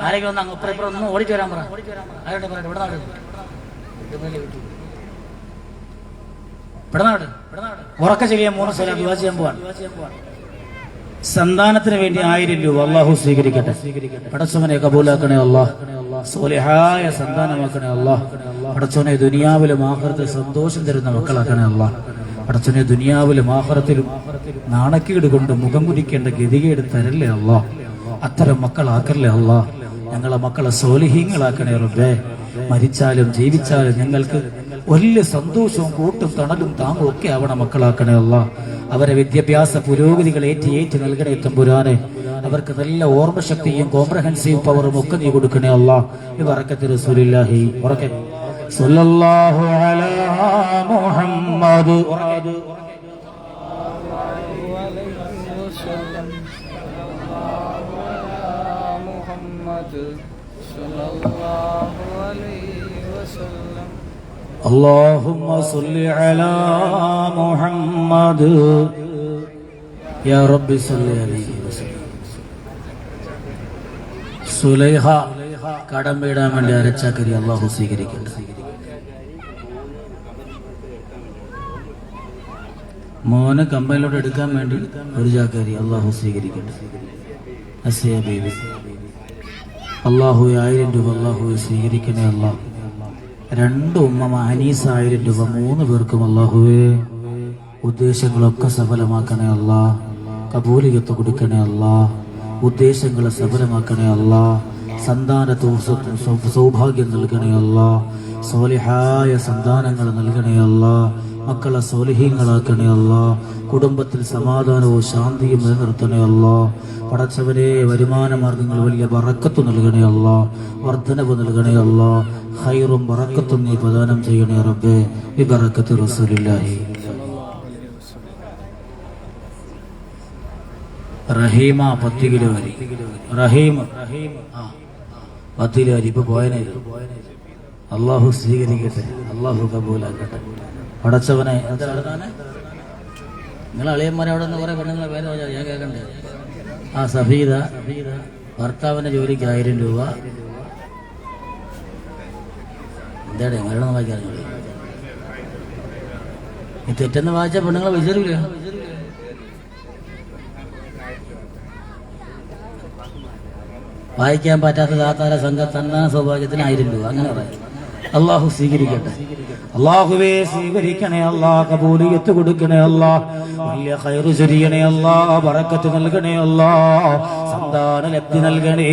ആരെങ്കിലും ഒന്ന് ഇപ്പുറം ഒന്ന് ഓടിച്ചു വരാൻ പറ. ആരുടെ പറയട്ടെ ഇവിടുന്നാവട്ടെ ഉറക്ക ചെയ്യാൻ 3 സ്ഥലം ദുആ ചെയ്യാൻ പോവാണ്. സന്താനത്തിന് വേണ്ടി 1000 രൂപ അള്ളാഹു സ്വീകരിക്കട്ടെ. പടച്ചവനെ കബൂലാക്കണേ അല്ലാഹ്. സ്വാലിഹായ സന്താനമാക്കണേ അല്ലാഹ്. പടച്ചവനെ ദുനിയാവിലും ആഖിറത്തിലും സന്തോഷം തരുന്ന മക്കളാക്കണേ അല്ലാഹ്. പടച്ചവനെ ദുനിയാവിലും ആഖിറത്തിലും നാണക്കേട് കൊണ്ട് മുഖം കുടിക്കേണ്ട ഗതികേട് തരല്ലേ അല്ലാഹ്. അത്തരം മക്കളാക്കല്ലേ അല്ലാഹ്. ഞങ്ങളെ മക്കളെ സ്വാലിഹീങ്ങളാക്കണേ റബ്ബേ. മരിച്ചാലും ജീവിച്ചാലും ഞങ്ങൾക്ക് വലിയ സന്തോഷവും കൂട്ടും തണലും താങ്ങും ഒക്കെ ആവണ മക്കളാക്കണേ അല്ലാഹ്. അവരെ വിദ്യാഭ്യാസ പുരോഗതികൾ ഏറ്റി നൽകണേ തമ്പുരാനെ. അവർക്ക് നല്ല ഓർമ്മശക്തിയും കോംപ്രഹെൻസീവ് പവറും ഒക്കെ നീ കൊടുക്കണേ അല്ലാഹ്. ബറക്കത്ത് റസൂലില്ലാഹി സ്വല്ലല്ലാഹു അലാ മുഹമ്മദ് اللهم صل على محمد يا رب صل عليه وسلم. സുലൈഹ കടം വീടാൻ വേണ്ടി അരച്ചാക്കരി അള്ളാഹു സ്വീകരിക്കട്ടെ. മോന് കമ്പനിലോട്ട് എടുക്കാൻ വേണ്ടി ഒരു ചാക്കരി അള്ളാഹു സ്വീകരിക്കട്ടെ. അസിയ ബീവി അള്ളാഹു 1000 രൂപ അള്ളാഹു സ്വീകരിക്കണേ അല്ലാഹ്. 2 ഉമ്മ അനീസ് 1000 രൂപ. 3 പേർക്കും അല്ലാഹുവേ ഉദ്ദേശങ്ങളൊക്കെ സഫലമാക്കണേ അല്ലാഹ്. കബൂലിയത്ത് കൊടുക്കണേ അല്ലാഹ്. ഉദ്ദേശങ്ങളെ സഫലമാക്കണേ അല്ലാഹ്. സന്താന സൗഭാഗ്യം നൽകണേ അല്ലാഹ്. സ്വാലിഹായ സന്താനങ്ങൾ നൽകണേ അല്ലാഹ്. മക്കളെ സ്വാലിഹീങ്ങളാക്കണേ അല്ലാഹ്. കുടുംബത്തിൽ സമാധാനവും ശാന്തിയും നിലനിർത്തണേ അല്ലാഹ്. പടച്ചവരെ വരുമാന മാർഗങ്ങൾ വലിയ ബറക്കത്ത് നൽകണേ അല്ലാഹ്. വർധനവ് നൽകണേ അല്ലാഹ്. ഖൈറും ബറക്കത്തും നീ പ്രദാനം ചെയ്യണേ റബ്ബേ. ബിബറക്കത്തി റസൂലില്ലാഹി. റഹീമ 10 കിലോ അരി. റഹീം 10 കിലോ അരി ഇപ്പൊ പോയനെ. അള്ളാഹു സ്വീകരിക്കട്ടെ. അള്ളാഹു കബൂലാക്കട്ടെ. പടച്ചവനെ നിങ്ങൾ അളിയന്മാരെ അവിടെ നിന്ന് കുറെ പെണ്ണുങ്ങളെ പേര് ഞാൻ കേൾക്കണ്ടേ. ആ സഫീദ ഭർത്താവിന്റെ ജോലിക്ക് 1000 രൂപ. എന്താണ് മരണം വായിക്കാൻ ഈ തെറ്റെന്ന് വായിച്ച പെണ്ണുങ്ങളെ വിചാരില്ല. വായിക്കാൻ പറ്റാത്ത ദാതാര സംഘത്തന്ന സൗഭാഗ്യത്തിന് 1000 രൂപ. അങ്ങനെ പറയാം. അള്ളാഹു സ്വീകരിക്കട്ടെ. അള്ളാഹുവേ സ്വീകരിക്കണേ അല്ലാഹ്. കബൂലിയത്ത് കൊടുക്കണേ അല്ലാഹ്. വലിയ ഖൈറ് ചൊരിയണേ അല്ലാഹ്. ബറക്കത്ത് നൽകണേ അല്ലാഹ്. സന്താന ലബ്ധി നൽകണേ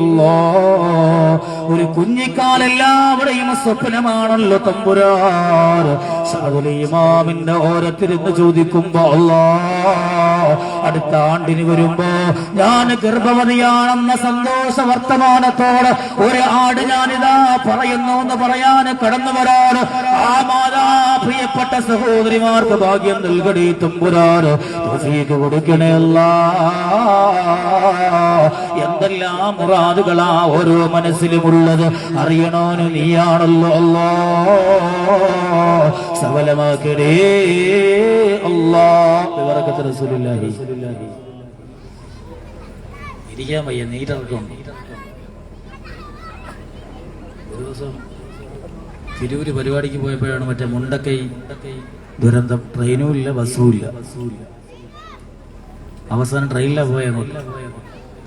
അല്ലാഹ്. ഒരു കുഞ്ഞിക്കാലെല്ലാവരുടെയും സ്വപ്നമാണല്ലോ തമ്പുരാൻ. ശഅബുൽ ഇമാമിന്റെ ഓരത്തിരുന്ന് ചോദിക്കുമ്പോ അല്ലാഹ് അടുത്ത ആണ്ടിന് വരുമ്പോ ഞാൻ ഗർഭവതിയാണെന്ന സന്തോഷ വർത്തമാനത്തോടെ ഒരു ആട് ഞാനിതാ പറയുന്നു എന്ന് പറയാൻ കടന്നു വരാൻ ആ മാതാ പ്രിയപ്പെട്ട സഹോദരിമാർക്ക് ഭാഗ്യം നൽകണേ തമ്പുരാൻ. തൗഫീഖ് കൊടുക്കണേ അല്ലാഹ്. എന്തെല്ലാം മുറാദുകളാ ഓരോ മനസ്സിലുമുള്ളത് അറിയണോന് നീയാണല്ലോ അല്ലാഹ്. സഫലമാക്കണേ അല്ലാഹ്. ബിബറകത്ത് റസൂലുള്ളാഹി. ഇരിക്കാൻ വയ്യ, നീരിറക്കം. ഒരു ദിവസം തിരൂര് പരിപാടിക്ക് പോയപ്പോഴാണ് മറ്റേ മുണ്ടക്കൈ ദുരന്തം. ട്രെയിനും ഇല്ല, ബസ്സും ഇല്ല. അവസാനം ട്രെയിനിലാണ് പോയത്.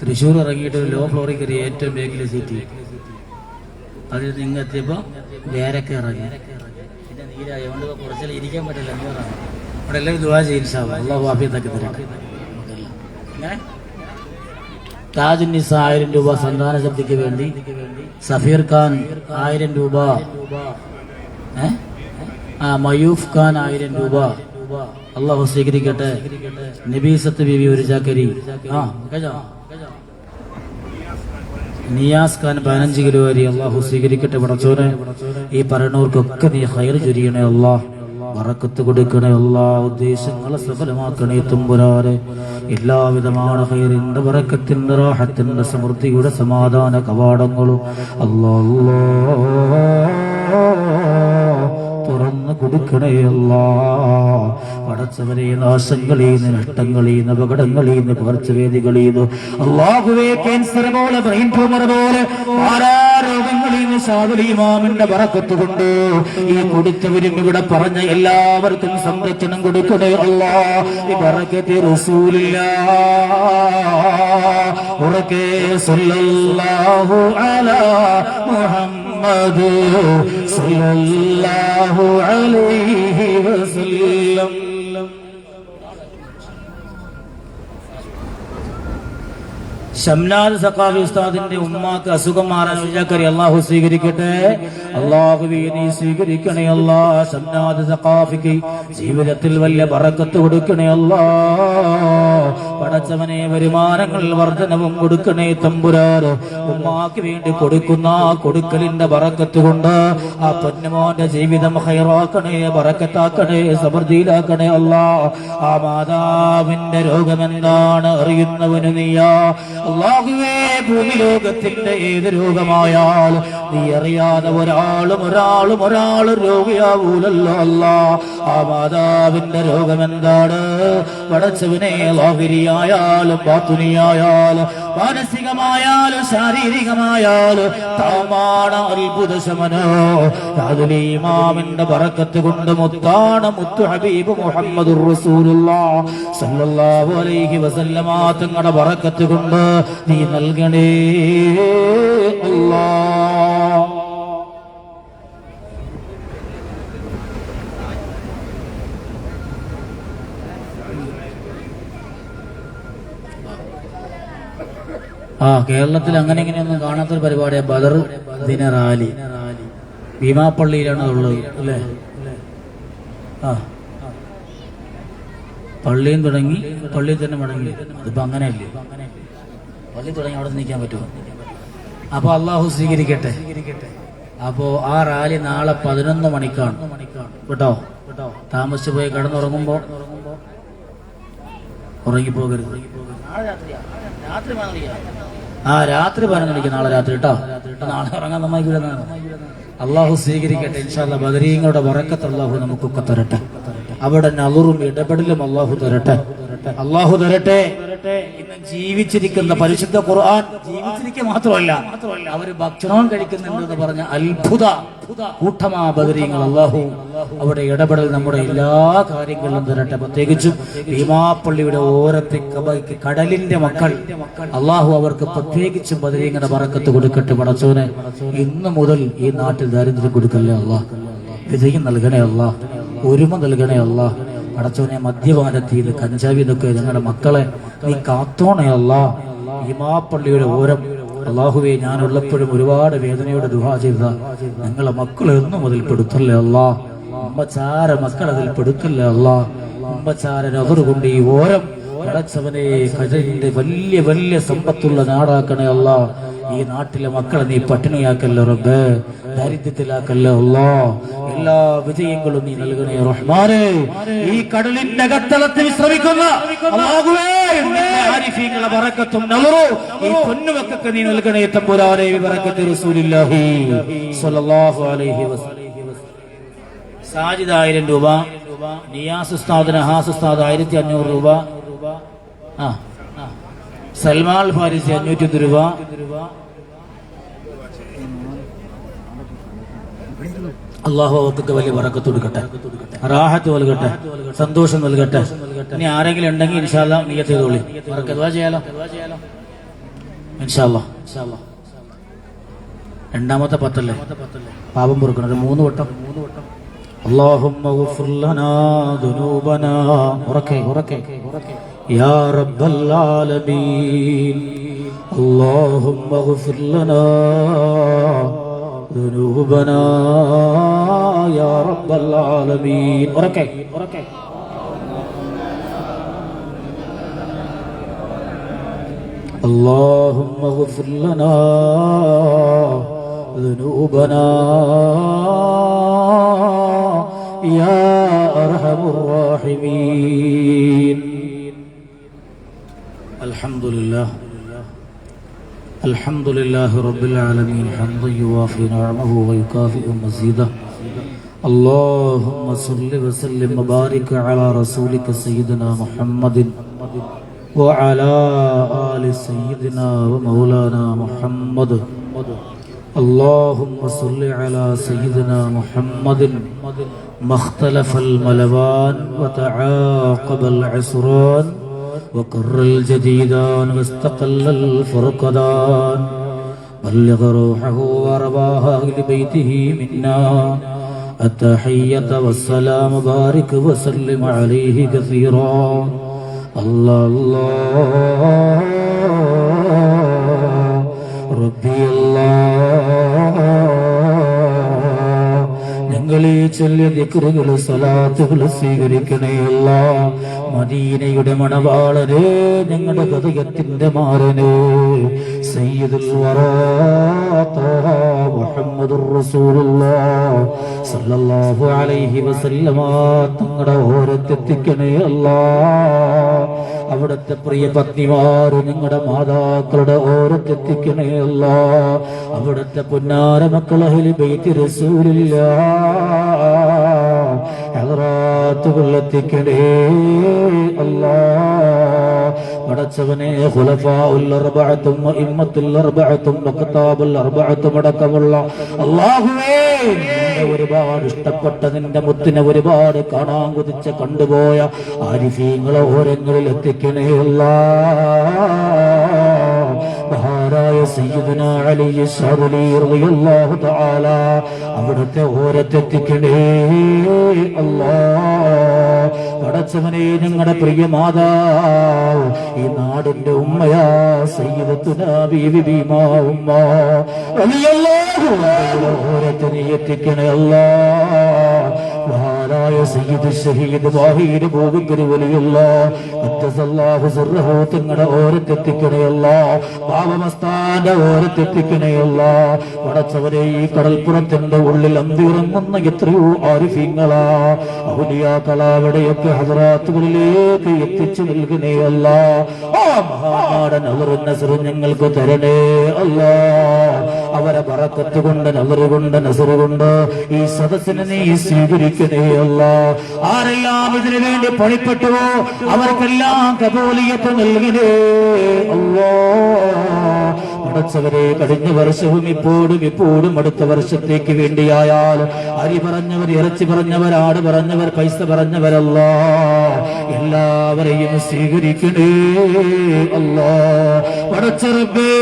തൃശ്ശൂർ ഇറങ്ങിയിട്ട് ഒരു ലോ ഫ്ലോറിൽ കയറി ഏറ്റവും ബേക്കിലെ സീറ്റ്. അതിൽ നിങ്ങൾ എത്തിയപ്പോൾ വേരൊക്കെ ഇറങ്ങി. പിന്നെ നീരായി കൊണ്ട് കുറച്ചെല്ലാം ഇരിക്കാൻ പറ്റില്ല. അവിടെ എല്ലാവരും ദുആ ചെയ്യും ഇൻഷാ അല്ലാഹ്. അല്ലാഹു ആഫിയത്തൊക്കെ തരട്ടെ. അങ്ങനെ താജുന്നിസ 1000 രൂപ സന്താന ശക്തിക്ക് വേണ്ടി. സഫീർ ഖാൻ 1000 രൂപ. മയൂഫ് ഖാൻ 1000 രൂപ. അള്ളാഹു സ്വീകരിക്കട്ടെ. നബീസത്ത് ബീവി ഒരു ചാക്കരി. നിയാസ് ഖാൻ 15 കിലോ അരി. അള്ളാഹു സ്വീകരിക്കട്ടെ. പടച്ചോനെ ഈ പറയുന്നവർക്കൊക്കെ നീ ഖൈർ ചൊരിയണേ അല്ലാഹ്. ബറക്കത്ത് കൊടുക്കണേ അല്ലാഹ്. ഉദ്ദേശങ്ങളെ സഫലമാക്കണേ തമ്പുരാനെ. എല്ലാവിധமான ഖൈറിന്റെ ബറക്കത്തിന്റെ റാഹത്തിന്റെ സമൃദ്ധിയുടെ സമാധാന കവാടങ്ങളും അല്ലാഹ് തുറന്നു കൊടു കൊടുക്കണേ അല്ലാ. പടച്ചവനെ നാശങ്ങളിൽ നിന്ന്, നഷ്ടങ്ങളിൽ നിന്ന്, അപകടങ്ങളിൽ നിന്ന്, പകർച്ചവേദികളിൽ നിന്ന്, അല്ലാഹുവേ ക്യാൻസർ പോലെ, ബ്രെയിൻ ട്യൂമർ പോലെ രോഗങ്ങളിൽ നിന്ന് സാദുൽ ഇമാമിന്റെ ബറക്കത്ത് കൊണ്ട് ഈ കൊടുത്തവരും ഇവിടെ പറഞ്ഞ എല്ലാവർക്കും സംരക്ഷണം കൊടുക്കണേ അല്ലാ. ബറക്കത്തി റസൂലില്ലാഹ് ഉറക്കെ സല്ലല്ലാഹു അലാ മുഹമ്മദ് സല്ലല്ലാഹു അലൈഹി വസല്ലം. ഷംനാദ് സഖാഫി ഉസ്താദിന്റെ ഉമ്മാക്ക് അസുഖം മാറാൻ വിചാക്കറി അള്ളാഹു സ്വീകരിക്കട്ടെ. അള്ളാഹുവേ നീ സ്വീകരിക്കണേ അല്ലാ. ഷംനാദ് സഖാഫിക്ക് ജീവിതത്തിൽ വലിയ ബറക്കത്ത് കൊടുക്കണേ അല്ലാ. പടച്ചവനെ വരുമാനങ്ങൾ വർധനവും കൊടുക്കണേ തമ്പുരാന്. ഉമ്മാക്ക് വേണ്ടി കൊടുക്കുന്ന കൊടുക്കലിന്റെ ബറക്കത്ത് കൊണ്ട് ആ പൊന്നുമോന്റെ ജീവിതം ഹൈറാക്കണേ, ബറക്കത്താക്കണേ, സമൃദ്ധിയിലാക്കണേ അല്ലാ. ആ മാതാവിന്റെ രോഗമെന്താണ് അറിയുന്നവന് നീയാ അല്ലാഹുവേ. ഭൂമി ലോകത്തിന്റെ ഏത് രോഗമായാൽ നീ അറിയാതെ ഒരാളും രോഗിയാവൂലല്ലോ അല്ലാ. ആ മാതാവിന്റെ രോഗമെന്താണ് പടച്ചവനെ? ലാഹിരിയായാലും ബാത്തുനിയായാലും മാനസികമായാലും ശാരീരികമായാലും താമാണ് അത്ഭുത ശമനോ. അതിലെ ഇമാമിന്റെ ബറക്കത്ത് കൊണ്ട് മുത്താണ് മുത്തു ഹബീബ് മുഹമ്മദുർ റസൂലുള്ളാഹ് സല്ലല്ലാഹു അലൈഹി വസല്ലമ തങ്ങളുടെ ബറക്കത്ത് കൊണ്ട് നീ നൽകണേ അല്ലാഹ്. കേരളത്തിൽ അങ്ങനെ ഇങ്ങനെയൊന്നും കാണാത്തൊരു പരിപാടിയാണ് ബദർ ദിന റാലി. ഭീമാപ്പള്ളിയിലാണ് ഉള്ളത് അല്ലേ? പള്ളിയും തുടങ്ങി, പള്ളിയിൽ തന്നെ മടങ്ങി. അതിപ്പോ അങ്ങനെയല്ലേ? പള്ളി തുടങ്ങി അവിടെ നിൽക്കാൻ പറ്റുമോ? അപ്പൊ അള്ളാഹു സ്വീകരിക്കട്ടെ. അപ്പോ ആ റാലി നാളെ 11 മണിക്കാണ് കേട്ടോ. താമസിച്ചു പോയി കിടന്നുറങ്ങുമ്പോ ഉറങ്ങിപ്പോകരുത്. രാത്രി 11 മണിക്ക് നാളെ രാത്രി കേട്ടോ. നാളെ ഉറങ്ങാൻ നന്നായിക്കൂടെന്നാണ്. അള്ളാഹു സ്വീകരിക്കട്ടെ ഇൻഷാ അല്ലാഹ്. ബദരീങ്ങളുടെ ബറക്കത്ത് അള്ളാഹു നമുക്കൊക്കെ തരട്ടെ. അവിടെ നളുറും ഇടപെടലും അള്ളാഹു തരട്ടെ. അള്ളാഹു തരട്ടെ. ഇന്ന് ജീവിച്ചിരിക്കുന്ന പരിശുദ്ധ ഖുർആൻ ജീവിച്ചിരിക്കുക മാത്രമല്ല, അവര് ഭക്ഷണവും കഴിക്കുന്നുണ്ടെന്ന് പറഞ്ഞ അത്ഭുത കൂട്ടമാ ബദരീങ്ങൾ. അള്ളാഹു അവിടെ ഇടപെടൽ നമ്മുടെ എല്ലാ കാര്യങ്ങളിലും തരട്ടെ. പ്രത്യേകിച്ചും ഭീമാപ്പള്ളിയുടെ ഓരത്തെ കടലിന്റെ മക്കൾ അള്ളാഹു അവർക്ക് പ്രത്യേകിച്ചും ബദരീങ്ങളുടെ ബറക്കത്ത് കൊടുക്കട്ടെ. പടച്ചോനെ ഇന്നു മുതൽ ഈ നാട്ടിൽ ദാരിദ്ര്യം കൊടുക്കല്ലേ അള്ളാഹ്. വിജയം നൽകണേ അള്ളാഹ്. ഒരുമ നൽകണേ അള്ളാഹ്. പടച്ചോനെ മദ്യപാനത്തിൽ കഞ്ചാവിന്നൊക്കെ ഞങ്ങളുടെ മക്കളെ നീ കാത്തോണേ അള്ളാഹ്. ഭീമാപ്പള്ളിയുടെ ഓരം അള്ളാഹുവെ ഞാനുള്ളപ്പോഴും ഒരുപാട് വേദനയോടെ ദുആ ചെയ്ത ഞങ്ങളെ മക്കൾ എന്നു മുതൽ പെടുത്തല്ലേ അള്ളാഹ്. ഉമ്മച്ചാര മക്കൾ അതിൽ പെടുത്തല്ലേ അള്ളാഹ്. ഉമ്മച്ചാരൻ അവറുകൊണ്ട് ഈ ഓരം പടച്ചവനെ കജലിന്റെ വലിയ വലിയ സമ്പത്തുള്ള നാടാക്കണേ അള്ളാഹ്. ഈ നാട്ടിലെ മക്കളെ നീ പട്ടിണിയാക്കല്ലോ റബ്ബേ, ദാരിദ്ര്യത്തിലാക്കല്ലോ അല്ലാഹ്. എല്ലാ വിജയങ്ങളും നീ നൽകണേ റഹ്മാനേ. ഈ കടലിന്റെ അകത്തളത്തിൽ വിശ്രമിക്കുന്ന അല്ലാഹുവേ ആരിഫീങ്ങളുടെ ബറക്കത്തും നളറും ഈ പൊന്നുമക്കൾക്ക് നീ നൽകണേ തമ്പുരാനേ. ബറക്കത്ത് റസൂലുള്ളാഹി സ്വല്ലല്ലാഹു അലൈഹി വസല്ലം. സാജിദ് 1000 രൂപ, നിയാസ് ഉസ്താദ് നഹാസ് ഉസ്താദ് 1500 രൂപ, സൽമാൻ ഫാരിസി 501 രൂപ, അള്ളാഹു അവർക്കൊക്കെ വലിയ ബറക്കത്ത് കൊടുക്കട്ടെ, റാഹത്ത് നൽകട്ടെ, സന്തോഷം നൽകട്ടെ. ഇനി ആരെങ്കിലും ഉണ്ടെങ്കിൽ ഇൻഷാ അല്ലാഹ് നിയ്യത്ത് ചെയ്തോളി. ദുആ ചെയ്യാലോ ഇൻഷാ അല്ലാഹ്. രണ്ടാമത്തെ 10 പാപം പൊറുക്കണം. 3 വട്ടം. اللهم اغفر لنا ذنوبنا ഉറക്കെ يا رب العالمين. اللهم اغفر لنا ذنوبنا يا رب العالمين. ഉറക്കെ اللهم اغفر لنا ذنوبنا يا أرحم الراحمين. الحمد لله رب العالمين حمدا يوافي نعمه ويكافئ مزيده. اللهم صل وسلم وبارك على رسولك سيدنا محمد وعلى آل سيدنا ومولانا محمد. اللهم صل على سيدنا محمد ما اختلف الملوان وتعاقب العسران وقر الجديدان واستقل الفرقدان. بلغ روحه وارواح أهل بيته منا التحية والسلام. بارك وسلم عليه كثيرا. الله الله ربي الله. ഞങ്ങളീ ചൊല്ലിയ ദിക്റുകൾ സലാത്തുകൾ സ്വീകരിക്കണേ അല്ലാഹ്. മദീനയുടെ മണവാളനെ, ഞങ്ങളുടെ ഹൃദയത്തിന്റെ മാറനെ, സയ്യിദുൽ വറാ ത്വാഹ മുഹമ്മദുർ റസൂലുള്ളാഹ് സല്ലല്ലാഹു അലൈഹി വസല്ലമ തങ്ങളുടെ ഓരത്തെത്തിക്കണേ അല്ലാഹ്. അവിടുത്തെ പ്രിയ പത്നിമാര്, ഞങ്ങളുടെ മാതാക്കളുടെ ഓരത്തെത്തിക്കണേ അല്ലാഹ്. അവിടുത്തെ പുന്നാര മക്കൾ അഹ്ലു ബൈത്ത് റസൂലുള്ളാഹ് ഹദറാത്തുകൾ എത്തിക്കണേ അല്ലാഹ്. പടച്ചവനെ, ഖുലഫാഉൽ അർബഅത്തും ഇമ്മത്തുൽ അർബഅത്തും വഖതാബുൽ അർബഅത്തും അടക്കമുള്ള അല്ലാഹുവേ, നിന്നെ ഒരുപാട് ഇഷ്ടപ്പെട്ട നിന്റെ മുത്തിനെ ഒരുപാട് കാണാൻ കൊതിച്ച് കണ്ടുപോയ ആരിഫീങ്ങളെ ഓരങ്ങളിൽ എത്തിക്കണേ അല്ലാഹ്. മഹാനായ സയ്യിദുനാ അലി ശഅലി റളിയല്ലാഹു തആല അവിടുത്തെ ഓരത്തെത്തിക്കണേ അല്ലാഹ്. പടച്ചവനെ, ഞങ്ങളുടെ പ്രിയ മാതാവ്, ഈ നാടിന്റെ ഉമ്മയാ സയ്യിദത്തുനാ ബീവി ബീമാ ഉമ്മ റളിയല്ലാഹു അൻഹയുടെ ഓരത്തെ നീ എത്തിക്കണേ അല്ലാഹ്. മഹാനായ സയ്യിദ് ഷഹീദ് വാഹീദ് ബൂബക്കർ വലിയുള്ളാഹ് ഖദ്ദസല്ലാഹു സിർറഹു തങ്ങളുടെ ഓരത്തെത്തിക്കണേ അല്ലാഹ്. പാവമസ്താന്റെ ഓരത്തെത്തിക്കണേ അല്ലാഹ്. പടച്ചവരെ, ഈ കടൽപ്പുറത്തിന്റെ ഉള്ളിൽ അന്തിറങ്ങുന്ന എത്രയോ ആരിഫീങ്ങളാ ഔലിയാക്കളാ അവിടെയൊക്കെ ഹദറാത്തുകളിലേക്ക് എത്തിച്ചു നൽകണേ അല്ലാഹ്. ആ മഹാനാടൻ നസറുൻ നസറ് ഞങ്ങൾക്ക് തരണേ അല്ലാഹ്. അവരെ ബറക്കത്ത് കൊണ്ട്, നസറ് കൊണ്ട്, നസറ് കൊണ്ട് ഈ സദസ്സിനെ നീ സ്വീകരിക്കണേ അല്ലാഹ്. ആരെല്ലാം ഇതിനു വേണ്ടി പണിപ്പെട്ടുവോ അവർക്കെല്ലാം കബൂലിയത്ത് നൽകണേ അല്ലാഹ്. പടച്ചവരെ, കഴിഞ്ഞ വർഷവും ഇപ്പോഴും അടുത്ത വർഷത്തേക്ക് വേണ്ടിയായാൽ അരി പറഞ്ഞവർ, ഇറച്ചി പറഞ്ഞവർ, ആട് പറഞ്ഞവർ, പൈസ പറഞ്ഞവരല്ല, എല്ലാവരെയും സ്വീകരിക്കണേ അല്ലാഹ്. പടച്ച റബ്ബേ,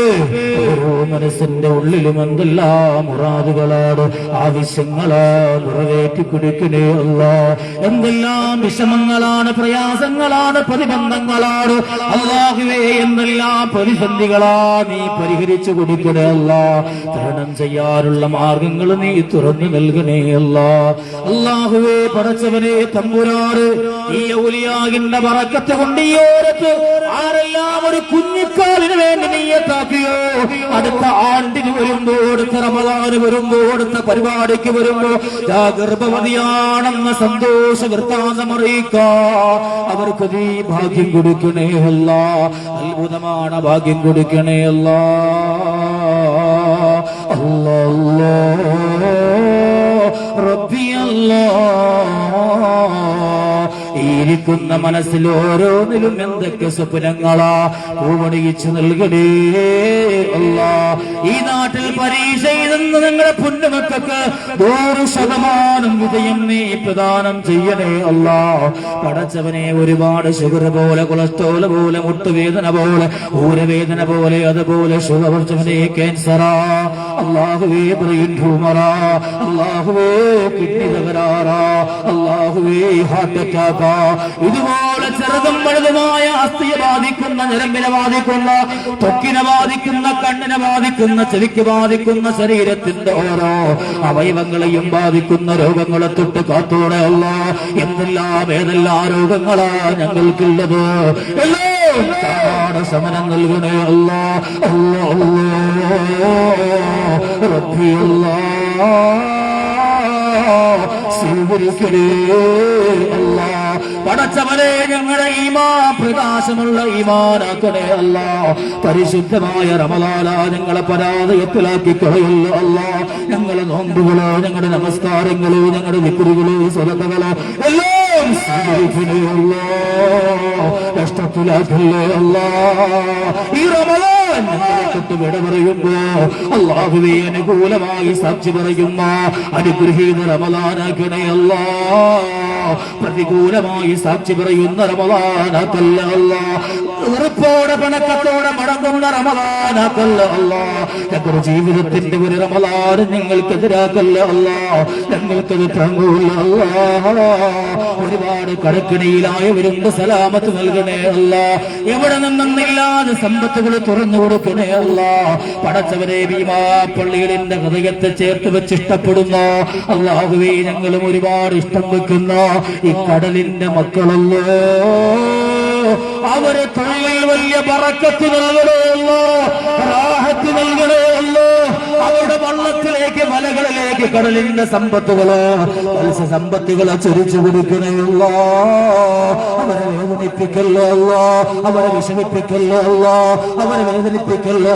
ഓരോ മനസ്സിന്റെ ഉള്ളിലും എന്തെല്ലാം മുറാദുകളാണ്, ആവശ്യങ്ങളാണ്, നിറവേറ്റി കൊടുക്കണേ അല്ലാഹ്. എന്തെല്ലാം വിഷമങ്ങളാണ്, പ്രയാസങ്ങളാണ്, പ്രതിബന്ധങ്ങളാണ് അല്ലാഹുവേ, എന്തെല്ലാം പ്രതിസന്ധികളാ നീ പരിഹരിച്ചു കൊടുക്കണേ അല്ലാഹ്. തരണം ചെയ്യാനുള്ള മാർഗങ്ങൾ നീ തുറന്നു നൽകണേ അല്ലാഹ്. അല്ലാഹുവേ, പടച്ചവനെ, തമ്പുരാന് ഈ ഔലിയാകിന്റെ ബറക്കത്ത് കൊണ്ട് ഈ ഓരത്ത് ആരെല്ലാം ഒരു കുഞ്ഞിക്കാലിന് വേണ്ടി നീയത്താക്കിയോ, അടുത്ത ആണ്ടിന് വരുമ്പോ, അടുത്ത റമദാന് വരുമ്പോ, അടുത്ത പരിപാടിക്ക് വരുമ്പോ ഗർഭവതിയാണെന്ന സന്തോഷ വൃത്താന്തം അറിയിക്കാ അവർക്ക് നീ ഭാഗ്യം കൊടുക്കണേ അല്ലാഹ്. അത്ഭുതമാണ് ഭാഗ്യം കൊടുക്കണേ അല്ലാഹ്. അല്ലാഹ് റബ്ബി അല്ലാഹ്. ഇരിക്കുന്ന മനസ്സിൽ ഓരോന്നിലും എന്തൊക്കെ സ്വപ്നങ്ങളാ പൂവണിയിച്ചു നൽകണേ അല്ലാഹ്. ഈ നാട്ടിൽ പരീക്ഷ എഴുതുന്ന നിങ്ങളുടെ പൊന്നുമക്കൾക്ക് 100% വിജയം നീ പ്രദാനം ചെയ്യണേ അല്ലാഹ്. പടച്ചവനെ, ഒരുപാട് ഷുഗർ പോലെ, കൊളസ്ട്രോൾ പോലെ, മുട്ടുവേദന പോലെ, ഊരവേദന പോലെ, അതുപോലെ ഷുഗർച്ചവനെ ക്യാൻസറാ അല്ലാഹുവേ, ബ്രെയിൻ ട്യൂമറാ അല്ലാഹുവേ, കിഡ്നി തകരാറാ അല്ലാഹുവേ, ഹാർട്ട് അറ്റാക്കാ, ഇതുപോലെ ചെറുതും വലുതുമായ അസ്ഥിയെ ബാധിക്കുന്ന, ഞരമ്പിനെ ബാധിക്കുന്ന, ത്വക്കിനെ ബാധിക്കുന്ന, കണ്ണിനെ ബാധിക്കുന്ന, ചെവിക്ക് ബാധിക്കുന്ന, ശരീരത്തിന്റെ ഓരോ അവയവങ്ങളെയും ബാധിക്കുന്ന രോഗങ്ങളെ തൊട്ട് കാത്തോടെ അല്ലാഹ്. എന്തെല്ലാം ഏതെല്ലാം രോഗങ്ങളാ ഞങ്ങൾക്കുള്ളത്, എല്ലാം സമരം നൽകണേ അല്ലാഹ്. അല്ലാഹ് റബ്ബി അല്ലാഹ്. സ്വീകരിക്കണേ അല്ലാ. പടച്ചവനെ ഞങ്ങളുടെ ഈമാൻ പ്രകാശമുള്ള ഈമാനാക്കണേ അല്ലാ. പരിശുദ്ധമായ റമളാന ഞങ്ങളെ പരാജയത്തിലാക്കി കളയല്ല അല്ലാ. ഞങ്ങളുടെ നോമ്പുകളോ ഞങ്ങളുടെ നമസ്കാരങ്ങളോ ഞങ്ങളുടെ വിക്രുകളോ സ്വതകളോ എല്ലാം സ്വീകരിക്കണേ അല്ലാ. കഷ്ടത്തിലാക്കല്ലേ അല്ലാ. ഈ റമളാൻ ഞങ്ങളെ തൊട്ട് വിട പറയുമ്പോ അല്ലാഹുവേ അനുകൂലമായി സാക്ഷി പറയുന്ന അനുഗ്രഹീത റമളാനാക്കണേ അല്ലാ. പ്രതികൂലമായി സാക്ഷി പറയുന്ന റമളാനാക്കല്ല അല്ലാ. ഉറപ്പോടെ പണക്കത്തോടെ മടങ്ങുന്ന റമളാനാക്കല്ല അല്ലാ. ഞങ്ങളുടെ ജീവിതത്തിന്റെ ഒരു റമളാൻ ഞങ്ങൾക്കെതിരാക്കല്ല അല്ലാ. ഞങ്ങൾക്കത് താങ്ങൂല്ല അല്ലാ. ഒരുപാട് കടക്കിണിയിലായവരുണ്ട്, സലാമത്ത് നൽകണേ അല്ലാ. എവിടെ നിന്നില്ലാതെ സമ്പത്തുകൾ തുറന്നു കൊടുക്കണേ അല്ലാ. പടച്ചവരെ ഭീമാ പള്ളികളിന്റെ ഹൃദയത്തെ ചേർത്ത് വെച്ച് ഇഷ്ടപ്പെടുന്ന അല്ലാഹുവേ ഞങ്ങളും ഒരുപാട് ഇഷ്ടം വെക്കുന്ന ഈ കടലിന്റെ മക്കളല്ലോ, അവരെ തൊഴിൽ വലിയ ബറക്കത്ത് നൽകണമല്ലോ, റാഹത്ത് നൽകണമല്ലോ. അവരുടെ വള്ളത്തിലേക്ക് വലകളിലേക്ക് കടലിന്റെ സമ്പത്തുകളോ മത്സ്യ സമ്പത്തുകളെ ചൊരിച്ചു കൊടുക്കണമല്ലോ. അവരെ വേദനിപ്പിക്കല്ലോ, അവരെ വിഷമിപ്പിക്കല്ലോ, അവരെ വേദനിപ്പിക്കല്ലോ,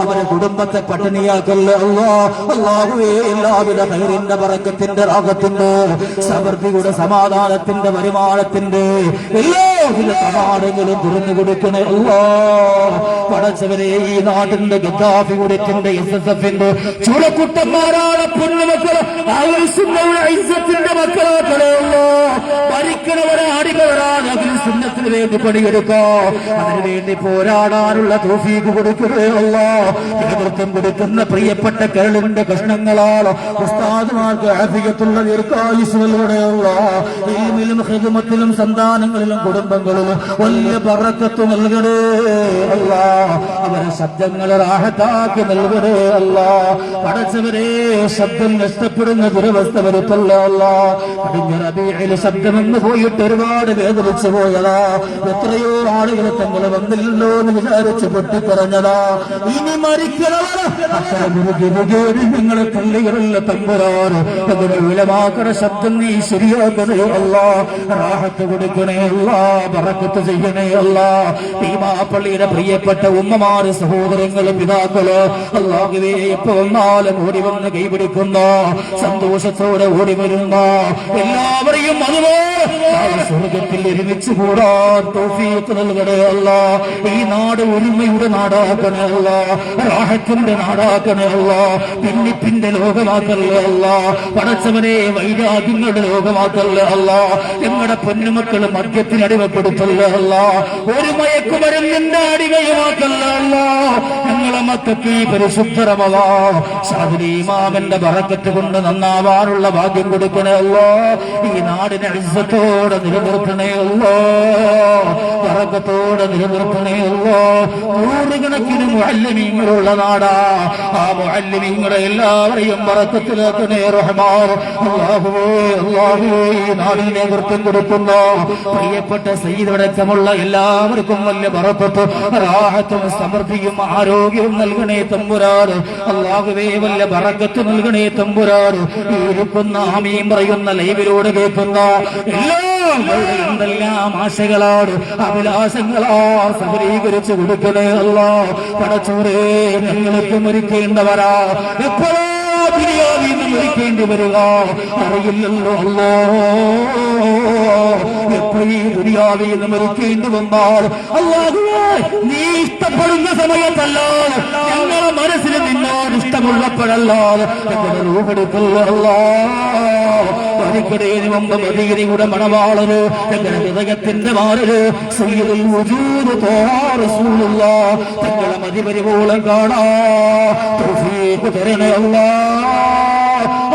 അവരെ കുടുംബത്തെ പട്ടിണിയാക്കല്ലോ. അല്ലാഹുവേ എല്ലാവിധ ഖൈറിന്റെ ബറക്കത്തിന്റെ റാഹത്തിന്റെ സമൃദ്ധിയുടെ സമാധാനത്തിന്റെ വരുമാനത്തിന്റെ എല്ലാവിധ കവാടങ്ങളും തുറന്നു കൊടുക്കണേ അല്ലാ. പടച്ചവരെ ഈ നാട്ടിന്റെ ഗദ്ദാഫി കുടിക്കിന്റെ SSFന്റെ ചുളക്കുട്ടന്മാരാണ് പൊന്നുമക്കള്, ഐസത്തിന്റെ മക്കളാക്കളെയുള്ളൂ. ഭരിക്കണവരെ അടിമവരാണ് സുന്നത്തിന് വേണ്ടി പണിയെടുക്കോ, അതിനുവേണ്ടി പോരാടാനുള്ള തൗഫീഖ് കൊടുക്കണേ അല്ലാ. നേതൃത്വം കൊടുക്കുന്ന പ്രിയപ്പെട്ട കേരളിന്റെ കഷ്ണങ്ങളാണ് ഉസ്താദുമാർക്ക് ആഫിയത്തുള്ള ദീർഘായുസ് നൽകണേ അല്ലാ. ഇൽമിലും ഖിദ്മത്തിലും സന്താനങ്ങളിലും കുടുംബങ്ങളിലും വലിയ ബറക്കത്ത് നൽകണേ അല്ലാ. അവരെ ശബ്ദങ്ങൾ റാഹത്താക്കി നൽകണേ അല്ലാ. പടച്ചവരെ ശബ്ദം നഷ്ടപ്പെടുന്ന ദുരവസ്ഥ വരുത്തല്ല അല്ലാ. കഴിഞ്ഞ റബീഇൽ ശബ്ദമെന്ന് പോയിട്ട് ഒരുപാട് വേദനിച്ചു പോയതാ. എത്രയോ ആളുകൾ തങ്ങൾ വന്നില്ലല്ലോ എന്ന് വിചാരിച്ച് പൊട്ടിപ്പറഞ്ഞതാ. ഇനി മരിക്കണവർ നിങ്ങളെ പള്ളികളിൽ തമ്പുരാറ് അതിന് വിലമാക്കണ ശബ്ദം നീ ശരിയാക്കണേ അല്ലാ. റാഹത്ത് കൊടുക്കണേ അല്ലാ, ബറക്കത്ത് ചെയ്യണേ അല്ലാ. ഭീമാ പള്ളിയുടെ പ്രിയപ്പെട്ട ഉമ്മമാര്, സഹോദരങ്ങള്, പിതാക്കള് അല്ലാഹുവേ എപ്പോ വന്നാലും ഓടി വന്ന് കൈപിടിക്കുന്ന സന്തോഷത്തോടെ ഓടി വരുന്ന എല്ലാവരെയും അതുപോലെ സ്വർഗത്തിൽ ഒരുമിച്ച് കൂടാൻ തൗഫീഖ് നൽകണേ അല്ലാ. ഈ നാട് ഒരുമയുടെ നാടാക്കണേ അല്ലാ, റാഹത്തിന്റെ നാടാക്കണേ അല്ലാ. ഭിന്നിപ്പിന്റെ ലോകമാക്കല്ലേ അല്ലാ. പടച്ചവനെ വൈരാഗ്യങ്ങളുടെ ലോകമാക്കല്ലേ അല്ലാ. ഞങ്ങളുടെ പൊന്നുമക്കള് മദ്യത്തിന് അടിമപ്പെടുത്തല്ലേ അല്ലാ. ഒരു മയക്കുമരുന്നിന്റെ അടിമയുമാക്കല്ലേ അല്ലാ. ഞങ്ങളെ മക്കൾക്ക് ഈ പരിശുദ്ധ റമളാൻ ഷാദിലി ഇമാമിന്റെ ബറക്കത്ത് കൊണ്ട് നന്നാവാനുള്ള ഭാഗ്യം കൊടുക്കണേ അല്ലാ. ഈ നാടിനെ ഇസ്സത്തോടെ നിലനിർത്തണേ അല്ലാ, ബറക്കത്തോടെ നിലനിർത്തണേ അല്ലാ. നൂറുകണക്കിന് മുഅല്ലിമീങ്ങളുള്ള നാടാ. ആ മുഅല്ലിമീങ്ങളെ എല്ലാവരെയും ബറക്കത്തിലാക്കണേ റഹ്മാൻ. അല്ലാഹുവേ അല്ലാഹുവേ ഈ നാടിന് നേതൃത്വം കൊടുക്കുന്ന പ്രിയപ്പെട്ട സയ്യിദ് അടക്കമുള്ള എല്ലാവർക്കും വലിയ ബറക്കത്ത്, റാഹത്തും സമൃദ്ധിയും ആരോഗ്യവും നൽകണേ തമ്പുരാൻ. അല്ലാഹുവേ വലിയ ബറക്കത്ത് നൽകണേ തമ്പുരാൻ. ഇരിക്കുന്ന ആമീൻ പറയുന്ന ലൈവിലൂടെ കേൾക്കുന്ന എന്തെല്ലാം ആശകളാണ്, അഭിലാഷങ്ങളാ സഫലീകരിച്ചു കൊടുക്കണേ അല്ലാ. പടച്ചോരേ ഞങ്ങൾക്ക് മരിക്കേണ്ടവരാ, എപ്പോഴോ ദുനിയാവിൽ മരിക്കേണ്ടി വരിക അറിയില്ലല്ലോ അല്ലാ. എപ്പോഴും ഈ ദുനിയാവിൽ നിന്ന് മരിക്കേണ്ടി വന്നാൽ അല്ലാഹുവേ നീ ഇഷ്ടപ്പെടുന്ന സമയത്തല്ലാതെ ഞങ്ങളുടെ മനസ്സിന് നിന്നോട് ഇഷ്ടമുള്ളപ്പോഴല്ലാതെ ഞങ്ങളുടെ രൂപെടുക്കല്ലോ അല്ലാ. മരിക്കടേന് മുമ്പ് മദീനയുടെ മണവാളന് ഞങ്ങളുടെ ഹൃദയത്തിന്റെ മാറല് സയ്യിദുൽ വജൂദ് ത്വാഹാ റസൂലുള്ളാഹ് ഞങ്ങളെ മതിപരിപോളം കാണാ തൗഫീഖ് തരണേ അല്ലാ.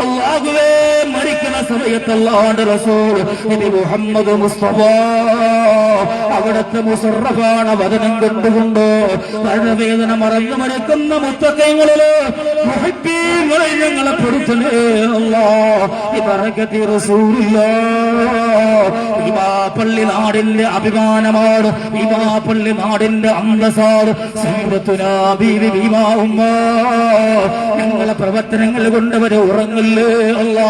അല്ലാഹുവേ മരിക്കുന്ന സമയത്തല്ലാണ്ട് റസൂൽ നബി മുഹമ്മദ് മുസ്തഫ അവിടുത്തെ മുസറഫാണ് വചനം കൊണ്ടുകൊണ്ട് മരണവേദന മറന്നു മരിക്കുന്ന മുത്തക്കൈകളില് മുഹബ്ബീങ്ങളെ ഞങ്ങളെ പെടുത്തണേ അല്ലാഹ്. ഈ ബറക്കത്തി റസൂലുള്ളാഹ് ഭീമാപ്പള്ളി നാടിന്റെ അഭിമാനമാണ്, ഭീമാപ്പള്ളി നാടിന്റെ അന്തസ്സാണ് സയ്യിദത്തുനാ ബീവി ഭീമാ ഉമ്മ. ഞങ്ങളെ പ്രവർത്തനങ്ങൾ കൊണ്ട് അവര് ഉറങ്ങില്ലേ അല്ലാ,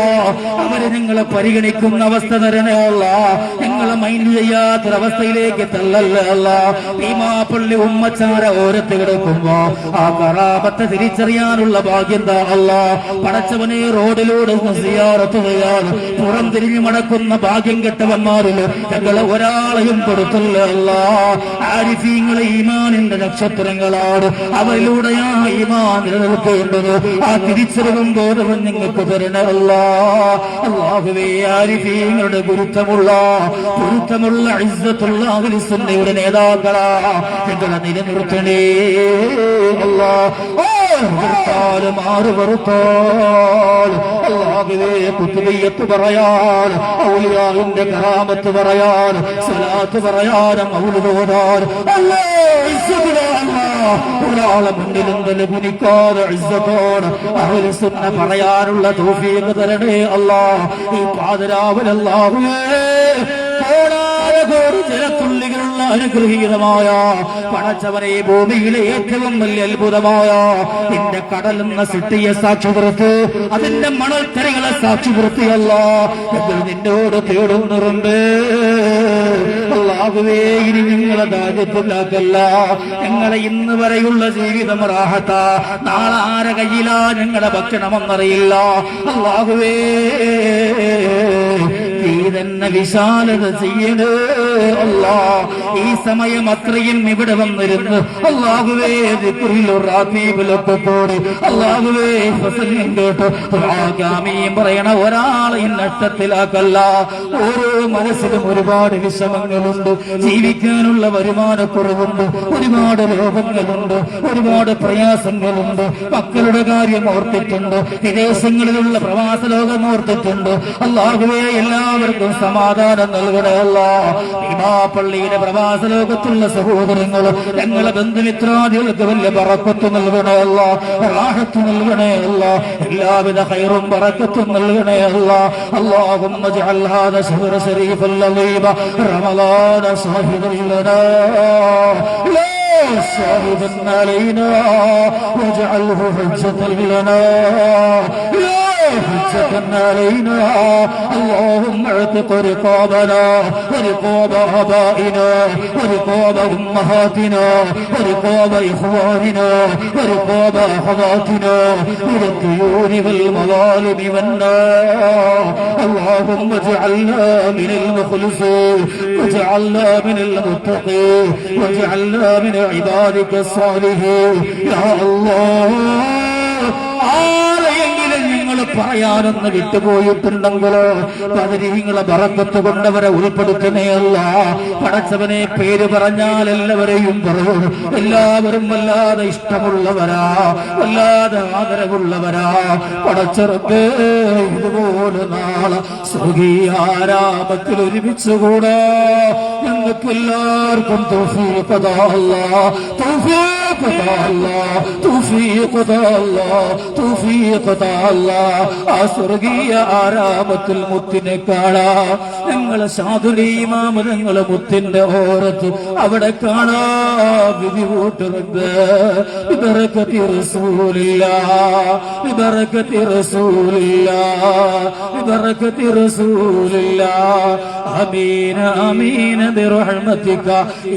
അവര് നിങ്ങളെ പരിഗണിക്കുന്ന അവസ്ഥ തരണേ അല്ലാ, ഞങ്ങളെ മൈൻഡ് ചെയ്യാത്തൊരവസ്ഥയിലേക്ക് തള്ളല്ലേ അല്ലാ. ഭീമാപ്പള്ളി ഉമ്മച്ചാര ഓരത്ത് കിടക്കുമ്പോ ആ കറാപത്തെ തിരിച്ചറിയാനുള്ള ഭാഗ്യം എന്താ അല്ലാ. പടച്ചവനെ റോഡിലൂടെ സിയാറത്ത് ചെയ്യാൻ പുറം തിരിഞ്ഞു മടക്കുന്ന ഭാഗ്യം കെട്ടവന്മാരില് ഞങ്ങളെ ഒരാളെയും കൊടുത്തല്ലേ അല്ലാ. ആരിഫീങ്ങളെ ഈമാനിന്റെ നക്ഷത്രങ്ങളാണ്, അവരിലൂടെയാ ഈമാൻ നിലനിൽക്കേണ്ടത്. ആ തിരിച്ചറിവും ബോധവും നിങ്ങൾക്ക് തരണേ അല്ലാ. അല്ലാഹുവേ, ആരിഫീങ്ങളുടെ ഗുരുത്വമുള്ള ഇസ്സത്തുള്ള അഹ്ലു സുന്നയുടെ നേതാക്കളാ ഞങ്ങളെ നിലനിർത്തണേ അല്ലാ. വെറുത്താലും ആറ് വെറുത്താലും അല്ലാഹുവേ കുത്തുബിയ്യത്ത് പറയാൻ, ഔലിയാവിന്റെ കറാമത്ത് പറയാൻ, സ്വലാത്ത് പറയാനും മൗലിദ് ഓതാനും ഒരാളെ മുന്നിലും തലകുനിക്കാതെ ഇസ്സത്തോട് അഹ്ലു സുന്ന പറയാനുള്ള തൗഫീഖ് തരണേ അല്ലാ. ഈ പാതിരാവിൽ അല്ലാഹുവേ കോടാനുകോടി ജലത്തുള്ളികളുള്ള അനുഗ്രഹീതമായ പടച്ചവനെ ഭൂമിയിലെ ഏറ്റവും വലിയ അത്ഭുതമായ നിന്റെ കടലെന്ന സിട്ടിയെ സാക്ഷിപുറത്ത് അതിന്റെ മണൽത്തരകളെ സാക്ഷിപുറത്തിയല്ല ഞങ്ങൾ നിന്നോട് തേടുന്നുണ്ട്. അല്ലാഹുവേ, ഇനി നിങ്ങളെ ദാരിദ്ര്യത്തിലാക്കല്ല, ഞങ്ങളെ ഇന്ന് വരെയുള്ള ജീവിതം റാഹത്ത, നാളെ ആരെ കയ്യിലാ ഞങ്ങളുടെ ഭക്ഷണമെന്നറിയില്ല. അല്ലാഹുവേ, നീ തന്നെ വിശാലത ചെയ്യണേ അല്ലാ. ഈ സമയം അത്രയും ഇവിടെ വന്നിരുന്ന് അല്ലാഹുവേ റാത്തീബിലൊക്കെ അല്ലാഹുവേ ഫസലും കേട്ട് ആമീൻ പറയണ ഒരാളെയും നഷ്ടത്തിലാക്കല്ല. ഓരോ മനസ്സിലും ഒരുപാട് വിഷമങ്ങളുണ്ട്, ജീവിക്കാനുള്ള വരുമാനക്കുറവുണ്ട്, ഒരുപാട് രോഗങ്ങളുണ്ട്, ഒരുപാട് പ്രയാസങ്ങളുണ്ട്, മക്കളുടെ കാര്യം ഓർത്തിട്ടുണ്ട്, വിദേശങ്ങളിലുള്ള പ്രവാസ ലോകം ഓർത്തിട്ടുണ്ട്. അല്ലാഹുവേ, എല്ലാവർക്കും സമാധാനം നൽകണമല്ല. ഭീമാപ്പള്ളിയുടെ പ്രവാസ ലോകത്തുള്ള സഹോദരങ്ങൾ ഞങ്ങളെ ബന്ധുമിത്രാദികൾക്ക് വലിയ ബറക്കത്ത് നൽകണമല്ല, റാഹത്ത് നൽകണമല്ല, എല്ലാവിധ ഖൈറും ബറക്കത്തും നൽകണമല്ല. اللهم اجعل هذا الشهر الشريف العظيم رمضان صاحبا لنا لا شاهدا علينا واجعله حجة لنا لا حجة علينا. اللهم اعتق رقابنا ورقاب آبائنا ورقاب أمهاتنا ورقاب إخواننا ورقاب أخواتنا من الديون والمظالم والنار. اللهم اجعلنا من المخلصين واجعلنا من المتقين واجعلنا من عبادك الصالحين يا الله. പറയാനൊന്ന് വിട്ടുപോയിട്ടുണ്ടെങ്കിലോ പതിരീങ്ങളെ ബറക്കത്ത് കൊണ്ടവരെ ഉൾപ്പെടുത്തണേയല്ല. പടച്ചവനെ പേര് പറഞ്ഞാൽ എല്ലാവരെയും പറയും, എല്ലാവരും വല്ലാതെ ഇഷ്ടമുള്ളവരാ, വല്ലാതെ ആദരവുള്ളവരാ. പടച്ചറപ്പേ, ഇതുപോലെ നാളെ സ്വർഗീയാരാമത്തിൽ ഒരുമിച്ചുകൂടാ ഞങ്ങൾക്ക് എല്ലാവർക്കും തൗഫീഖ് താ അല്ലാഹ്, തൗഫീഖ് താ അല്ലാഹ്, തൗഫീഖ് താ അല്ലാഹ്, തൗഫീഖ് താ അല്ലാഹ്. ആ സ്വർഗീയ ആരാമത്തിൽ മുത്തിനെ കാണാം. ഞങ്ങളെ സാധുലീമാമ ഞങ്ങളെ മുത്തിന്റെ ഓരത്ത് അവിടെ കാണാ വിധി കൂട്ടുന്നത്. ബിബറകതി റസൂലില്ലാഹ്, ബിബറകതി റസൂലില്ലാഹ്, ബിബറകതി റസൂലില്ലാഹ്. ആമീൻ ആമീൻ ബിറഹ്മതിക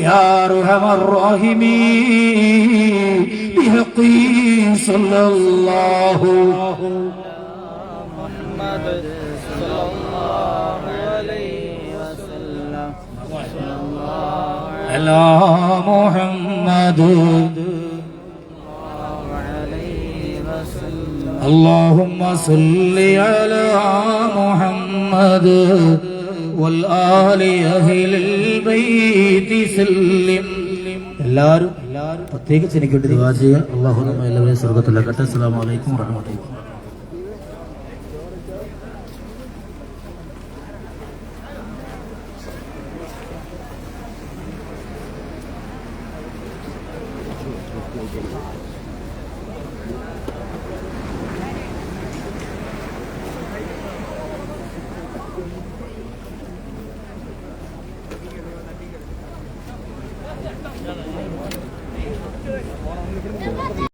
യാ അർഹമർ റഹീമീൻ ബിഹഖി സല്ലല്ലാഹു അലാ മുഹമ്മദ് اللهم صل على محمد والآل أهل البيت سلم. എല്ലാവരും പ്രത്യേകിച്ച് എനിക്ക് വേണ്ടി ദുആ ചെയ്യുക. അല്ലാഹു നമ്മെ എല്ലാവരെയും സ്വർഗ്ഗത്തിലാക്കട്ടെ. അസ്സലാമു അലൈക്കും വറഹ്മത്തുള്ളാഹി. Thank you.